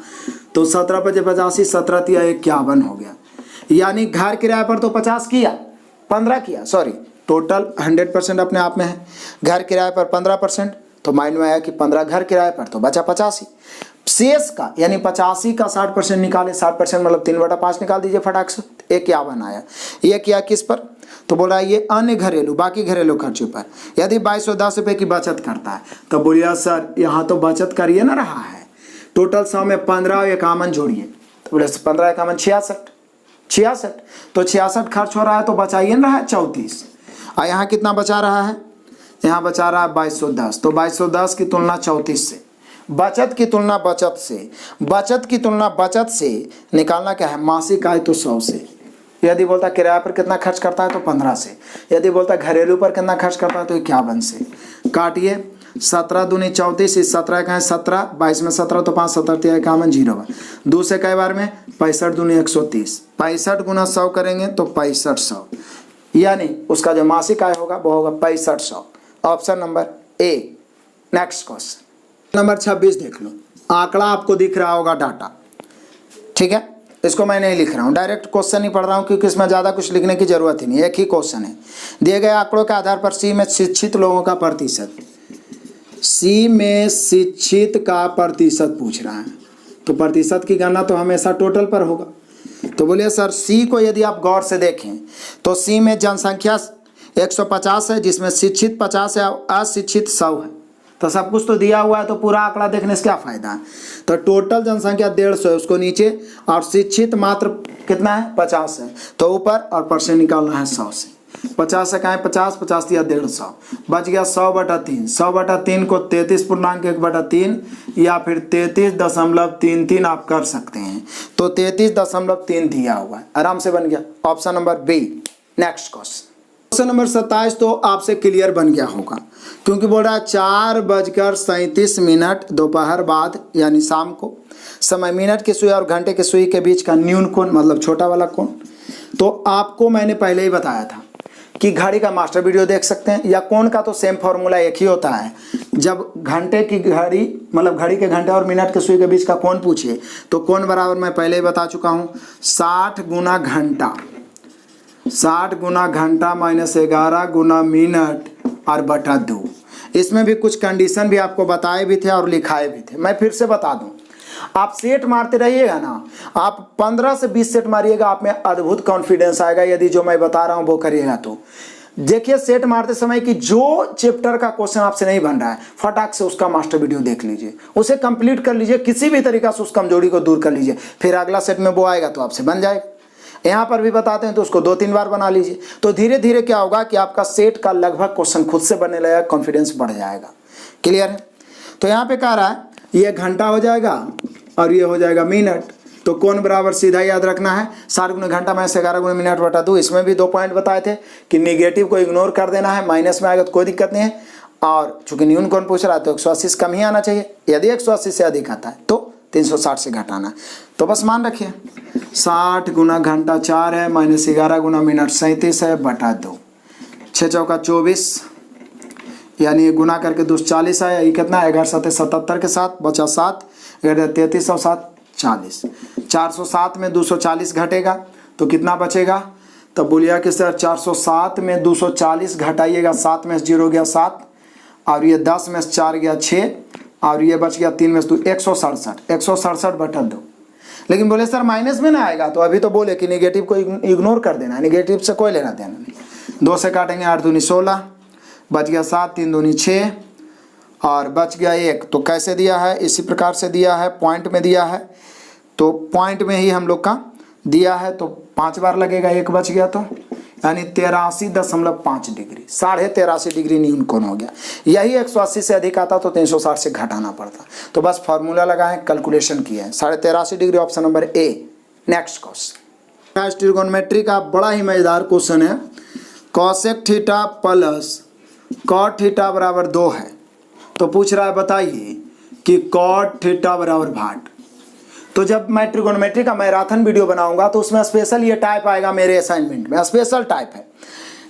तो 17 × 85, 17 × 3 = 51 हो गया। यानी घर किराए पर तो 50 किया, 15 किया, सॉरी, टोटल 100% अपने आप में है। घर किराए पर 15%, तो माइंड में आया कि 15 घर किराए पर, तो बचा 85। शेष का यानी 85 का 60% निकाले, 60% मतलब 3/5 निकाल दीजिए फटाक से, 51 आया। ये किया किस पर, तो बोला ये अन्य घरेलू बाकी घरेलू खर्चों पर। यदि 2210 रुपये की बचत करता है तो बोलिए सर यहाँ तो बचत करिए ना रहा है, टोटल 100 में 15 और 51 जोड़िए, तो बोले 15 51 66, तो 66 खर्च हो रहा है तो बचाइए ना रहा है 34। और यहाँ कितना बचा रहा है, यहाँ बचा रहा है 2210, तो 2210 की तुलना 34 से, बचत की तुलना बचत से, बचत की तुलना बचत से निकालना क्या है, मासिक आय तो 100 से। यदि बोलता किराए पर कितना खर्च करता है तो 15 से, यदि बोलता घरेलू पर कितना खर्च करता है तो 51 से। काटिए, 17 दूनी 34, 17 का है 17, 22 में 17 तो 5 17 3 51 0। 2 से कई बार में 65 दूनी 130, 65 गुना 100 करेंगे तो 6500, यानी उसका जो मासिक आय होगा वो होगा 6500। Option number A. Next question number 26 देख लो। आंकड़ा आपको दिख रहा होगा डाटा, ठीक है। इसको मैं नहीं लिख रहा हूँ, डायरेक्ट क्वेश्चन ही पढ़ रहा हूँ क्योंकि इसमें ज़्यादा कुछ लिखने की जरूरत ही नहीं, एक ही क्वेश्चन है। दिए गए आंकड़ों के आधार पर सी में शिक्षित लोगों का प्रतिशत, सी में शिक्षित का प्रतिशत पूछ रहा है, तो प्रतिशत की गणना तो हमेशा टोटल पर होगा। तो बोलिए सर सी को यदि आप गौर से देखें तो सी में जनसंख्या 150 है, जिसमें शिक्षित 50 है, अशिक्षित 100 है। तो सब कुछ तो दिया हुआ है, तो पूरा आंकड़ा देखने से क्या फायदा है। तो टोटल जनसंख्या 150 है, उसको नीचे, और शिक्षित मात्र कितना है 50 है, तो ऊपर, और परसेंट निकालना है 100 से। 50 से कहाँ 50, 50 दिया 150, बच गया 100/3। 100/3 को 33.1/3 या फिर 33.33 आप कर सकते हैं। तो 33.3 दिया हुआ है, आराम से बन गया option number B. Next question question number 27 तो आपसे क्लियर बन गया होगा, क्योंकि बोल रहा है 4:37 दोपहर बाद यानी शाम को समय मिनट की सुई और घंटे की सुई के बीच का न्यून कोण मतलब छोटा वाला कोण। तो आपको मैंने पहले ही बताया था कि घड़ी का मास्टर वीडियो देख सकते हैं, या कोण का तो सेम फॉर्मूला एक ही होता है। जब घंटे की घड़ी मतलब घड़ी के घंटे और मिनट के सुई के बीच का कोण पूछिए तो कोण बराबर मैं पहले ही बता चुका हूँ 60 गुना घंटा, 60 गुना घंटा माइनस 11 गुना मिनट और बटा 2। इसमें भी कुछ कंडीशन भी आपको बताए भी थे और लिखाए भी थे, मैं फिर से बता दूं। आप सेट मारते रहिएगा ना, आप 15 से 20 सेट मारिएगा, आप में अद्भुत कॉन्फिडेंस आएगा यदि जो मैं बता रहा हूं वो करिएगा। तो देखिए सेट मारते समय कि जो चैप्टर का क्वेश्चन आपसे नहीं बन रहा है फटाक से उसका मास्टर वीडियो देख लीजिए, उसे कंप्लीट कर लीजिए, किसी भी तरीका से उस कमजोरी को दूर कर लीजिए, फिर अगला सेट में वो आएगा तो आपसे बन जाएगा। यहाँ पर भी बताते हैं तो उसको 2-3 बार बना लीजिए, तो धीरे धीरे क्या होगा कि आपका सेट का लगभग क्वेश्चन खुद से बनने लगेगा, कॉन्फिडेंस बढ़ जाएगा। क्लियर है। तो यहाँ पे कह रहा है ये घंटा हो जाएगा और ये हो जाएगा मिनट। तो कोण बराबर सीधा याद रखना है 60 गुना घंटा माइनस 11 गुना मिनट बटा 2। इसमें भी 2 पॉइंट बताए थे कि निगेटिव को इग्नोर कर देना है, माइनस में आएगा तो कोई दिक्कत नहीं है, और चूंकि न्यून कोण पूछ रहा है तो 180 से कम ही आना चाहिए, यदि 180 से अधिक आता है तो 360 से घटाना। तो बस मान रखिए 60 गुना घंटा 4 है माइनस 11 गुना मिनट 37 है बटा 2। 6 चौका 24 यानी गुना करके 240 है, ये कितना है 11 7 77 के साथ बचा 7, 33 और 7 40। 407 में 240 घटेगा तो कितना बचेगा। तो बोलिए कि सर 407 में 240 घटाइएगा, 7 में 0 गया 7, और ये 10 में 4 गया 6, और ये बच गया 3 में 2 167 बटा 2। लेकिन बोले सर माइनस में ना आएगा, तो अभी तो बोले कि निगेटिव को इग्नोर कर देना है, निगेटिव से कोई लेना देना नहीं। 2 से काटेंगे 8 दूनी 16, बच गया 7, 3 दूनी 6, और बच गया 1। तो कैसे दिया है, इसी प्रकार से दिया है, पॉइंट में दिया है, तो पॉइंट में ही हम लोग का दिया है, तो 5 बार लगेगा, 1 बच गया, तो यानी 83.5 डिग्री, 83.5 डिग्री न्यून कोण हो गया। यही 180 से अधिक आता तो 360 से घटाना पड़ता। तो बस फार्मूला लगाएं, कैलकुलेशन किया है 83.5 degree, option number A. Next question trigonometry का बड़ा ही मजेदार क्वेश्चन है। Cosec theta plus cot theta बराबर 2 है, तो पूछ रहा है बताइए कि कॉट थीटा बराबर भाट। तो जब मैं ट्रिगोनोमेट्री का मैराथन वीडियो बनाऊंगा तो उसमें स्पेशल ये टाइप आएगा, मेरे असाइनमेंट में स्पेशल टाइप है,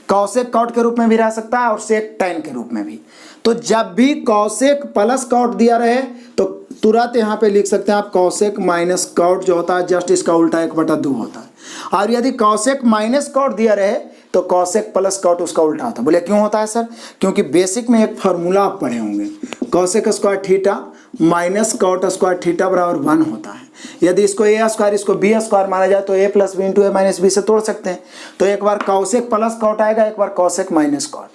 कॉसेक कॉट के रूप में भी रह सकता है और सेक टैन के रूप में भी। तो जब भी कॉसेक प्लस कॉट दिया रहे तो तुरंत यहाँ पे लिख सकते हैं आप कॉसेक माइनस कॉट जो होता है जस्ट इसका उल्टा 1/2 होता है, और यदि कॉसेक माइनस कॉट दिया रहे तो कॉसेक प्लस कॉट उसका उल्टा होता है। बोले क्यों होता है सर, क्योंकि बेसिक में एक फार्मूला आप पढ़े होंगे, cosec square theta minus cot square theta बराबर 1 होता है। यदि इसको ए स्क्वायर इसको बी स्क्वायर माना जाए तो a plus B into A minus B से तोड़ सकते हैं। तो एक बार कॉसेक प्लस कॉट आएगा, एक बार कॉसेक माइनस कॉट।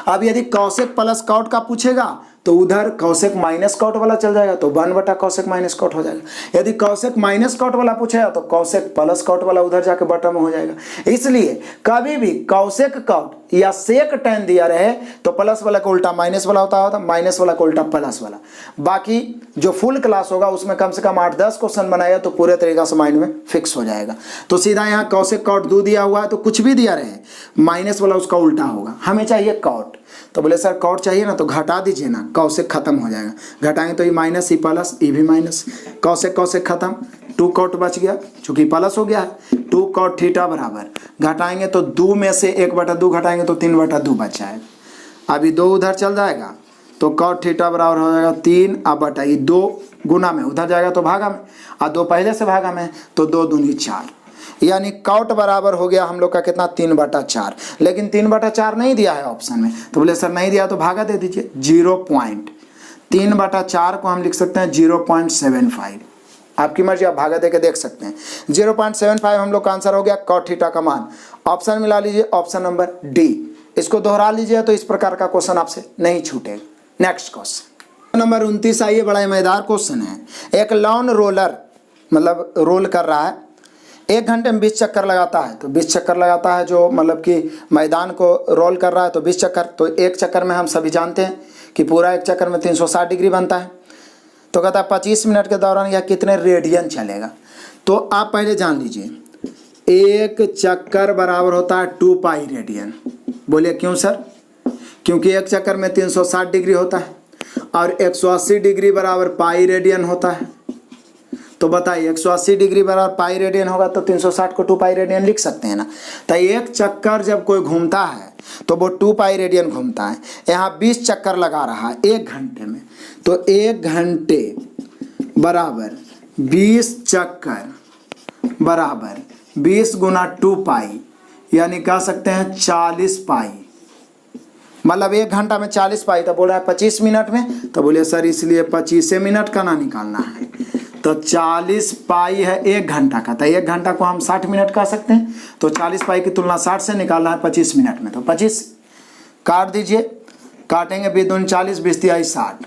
अब यदि कॉसेक प्लस कॉट का पूछेगा तो उधर कॉसेक माइनस कॉट वाला चल जाएगा, तो 1 बटा कॉसेक माइनस कॉट हो जाएगा। यदि कॉसेक माइनस कॉट वाला पूछेगा तो कॉसेक प्लस कॉट वाला उधर जाके बटा में हो जाएगा। इसलिए कभी भी कॉसेक कॉट या सेक टैन दिया रहे तो प्लस वाला का उल्टा माइनस वाला होता है, माइनस वाला का उल्टा प्लस वाला। बाकी जो फुल क्लास होगा उसमें कम से कम 8-10 क्वेश्चन बनाएगा तो पूरे तरीका से माइंड में फिक्स हो जाएगा। तो सीधा यहाँ कॉसेक कॉट 2 दिया हुआ है तो कुछ भी दिया रहे माइनस वाला उसका उल्टा होगा। हमें चाहिए कॉट, तो बोले सर कॉट चाहिए ना तो घटा दीजिए ना, कॉसेक खत्म हो जाएगा, घटाएंगे तो ये माइनस ही प्लस ये भी माइनस, कॉसेक कॉसेक खत्म, 2 कॉट बच गया चूंकि प्लस हो गया है। 2 कॉट थीटा बराबर घटाएंगे तो 2 में से 1/2 घटाएंगे तो 3/2 बच जाएगा। अभी 2 उधर चल जाएगा तो cot थीटा बराबर हो जाएगा 3 अब बटा ये 2 गुना में, उधर जाएगा तो भागा में, और 2 पहले से भागा में, तो 2 दूनी 4, यानी cot बराबर हो गया हम लोग का कितना 3/4। लेकिन 3/4 नहीं दिया है ऑप्शन में, तो बोले सर नहीं दिया तो भागा दे दीजिए। 3/4 को हम लिख सकते हैं 0.75, आपकी मर्जी, आप भागा दे के देख सकते हैं। 0.75 हम लोग का आंसर हो गया cot थीटा का मान। ऑप्शन मिला लीजिए, ऑप्शन नंबर डी। इसको दोहरा लीजिए तो इस प्रकार का क्वेश्चन आपसे नहीं छूटेगा। नेक्स्ट क्वेश्चन नंबर 29 आइए, बड़ा मजेदार क्वेश्चन है। एक लॉन रोलर मतलब रोल कर रहा है, 1 घंटे में 20 चक्कर लगाता है, तो 20 चक्कर लगाता है जो मतलब कि मैदान को रोल कर रहा है, तो 20 चक्कर, तो एक चक्कर में हम सभी जानते हैं कि पूरा एक चक्कर में 360 डिग्री बनता है। तो कहता है 25 मिनट के दौरान यह कितने रेडियन चलेगा। तो आप पहले जान लीजिए, एक चक्कर बराबर होता है 2 पाई रेडियन। बोलिए क्यों सर? क्योंकि एक चक्कर में 360 डिग्री होता है और 180 डिग्री बराबर पाई रेडियन होता है। तो बताइए 180 डिग्री बराबर पाई रेडियन होगा तो 360 को 2 पाई रेडियन लिख सकते हैं ना। तो एक चक्कर जब कोई घूमता है तो वो 2 पाई रेडियन घूमता है। यहाँ 20 चक्कर लगा रहा है 1 घंटे में, तो 1 घंटे बराबर 20 चक्कर बराबर 20 गुना 2 पाई, यानी कह सकते हैं 40 पाई। मतलब 1 घंटा में 40 पाई, तो बोल रहा है 25 मिनट में, तो बोलिए सर इसलिए 25 मिनट का ना निकालना है, तो 40 पाई है 1 घंटा का, तो 1 घंटा को हम 60 मिनट कह सकते हैं। तो 40 पाई की तुलना 60 से निकालना है 25 मिनट में, तो 25 काट दीजिए, काटेंगे 20 दूनी 40, 20 तिहाई 60,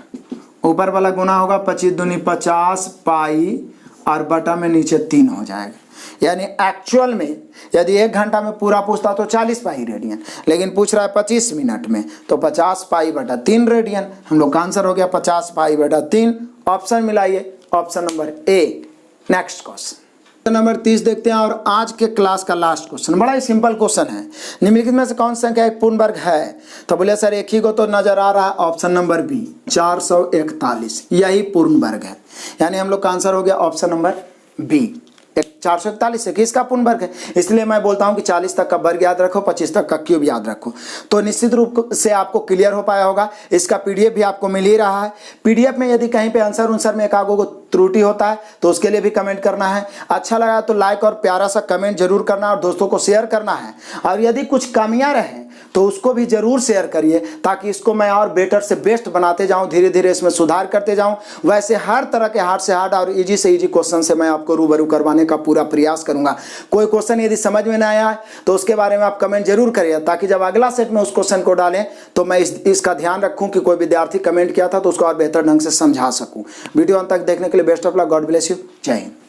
ऊपर वाला गुना होगा 25 दूनी 50 पाई और बटा में नीचे 3 हो जाएगा। यानी एक्चुअल में यदि 1 घंटा में पूरा पूछता तो 40 पाई रेडियन, लेकिन पूछ रहा है 25 मिनट में, तो 50 पाई बटा 3 रेडियन। हम लोग का आंसर हो गया 50 पाई बटा 3। ऑप्शन मिलाइए, option number A. Next question number 30 देखते हैं, और आज के क्लास का लास्ट क्वेश्चन बड़ा ही सिंपल क्वेश्चन है। निम्नलिखित में से कौन सी संख्या एक पूर्ण वर्ग है? तो बोले सर एक ही को तो नजर आ रहा है, ऑप्शन नंबर बी 441, यही पूर्ण वर्ग है। यानी हम लोग का आंसर हो गया ऑप्शन नंबर बी 441 है कि इसका पूर्ण वर्ग है। इसलिए मैं बोलता हूं कि 40 तक का वर्ग याद रखो, 25 तक का क्यूब याद रखो, तो निश्चित रूप से आपको क्लियर हो पाया होगा। इसका पीडीएफ भी आपको मिल ही रहा है। पीडीएफ में यदि कहीं पे आंसर में एक आगो को त्रुटि होता है तो उसके लिए भी कमेंट करना है। अच्छा लगा तो लाइक और प्यारा सा कमेंट जरूर करना और दोस्तों को शेयर करना है। और यदि कुछ कमियां रहें तो उसको भी जरूर शेयर करिए, ताकि इसको मैं और बेटर से बेस्ट बनाते जाऊं, धीरे धीरे इसमें सुधार करते जाऊं। वैसे हर तरह के हार्ड से हार्ड और इजी से इजी क्वेश्चन से मैं आपको रूबरू करवाने का पूरा प्रयास करूंगा। कोई क्वेश्चन यदि समझ में ना आया तो उसके बारे में आप कमेंट जरूर करिए, ताकि जब अगला सेट में उस क्वेश्चन को डालें तो मैं इसका ध्यान रखूं कि कोई विद्यार्थी कमेंट किया था तो उसको और बेहतर ढंग से समझा सकूं। वीडियो अंत तक देखने के लिए best of luck, God bless you, जय हिंद।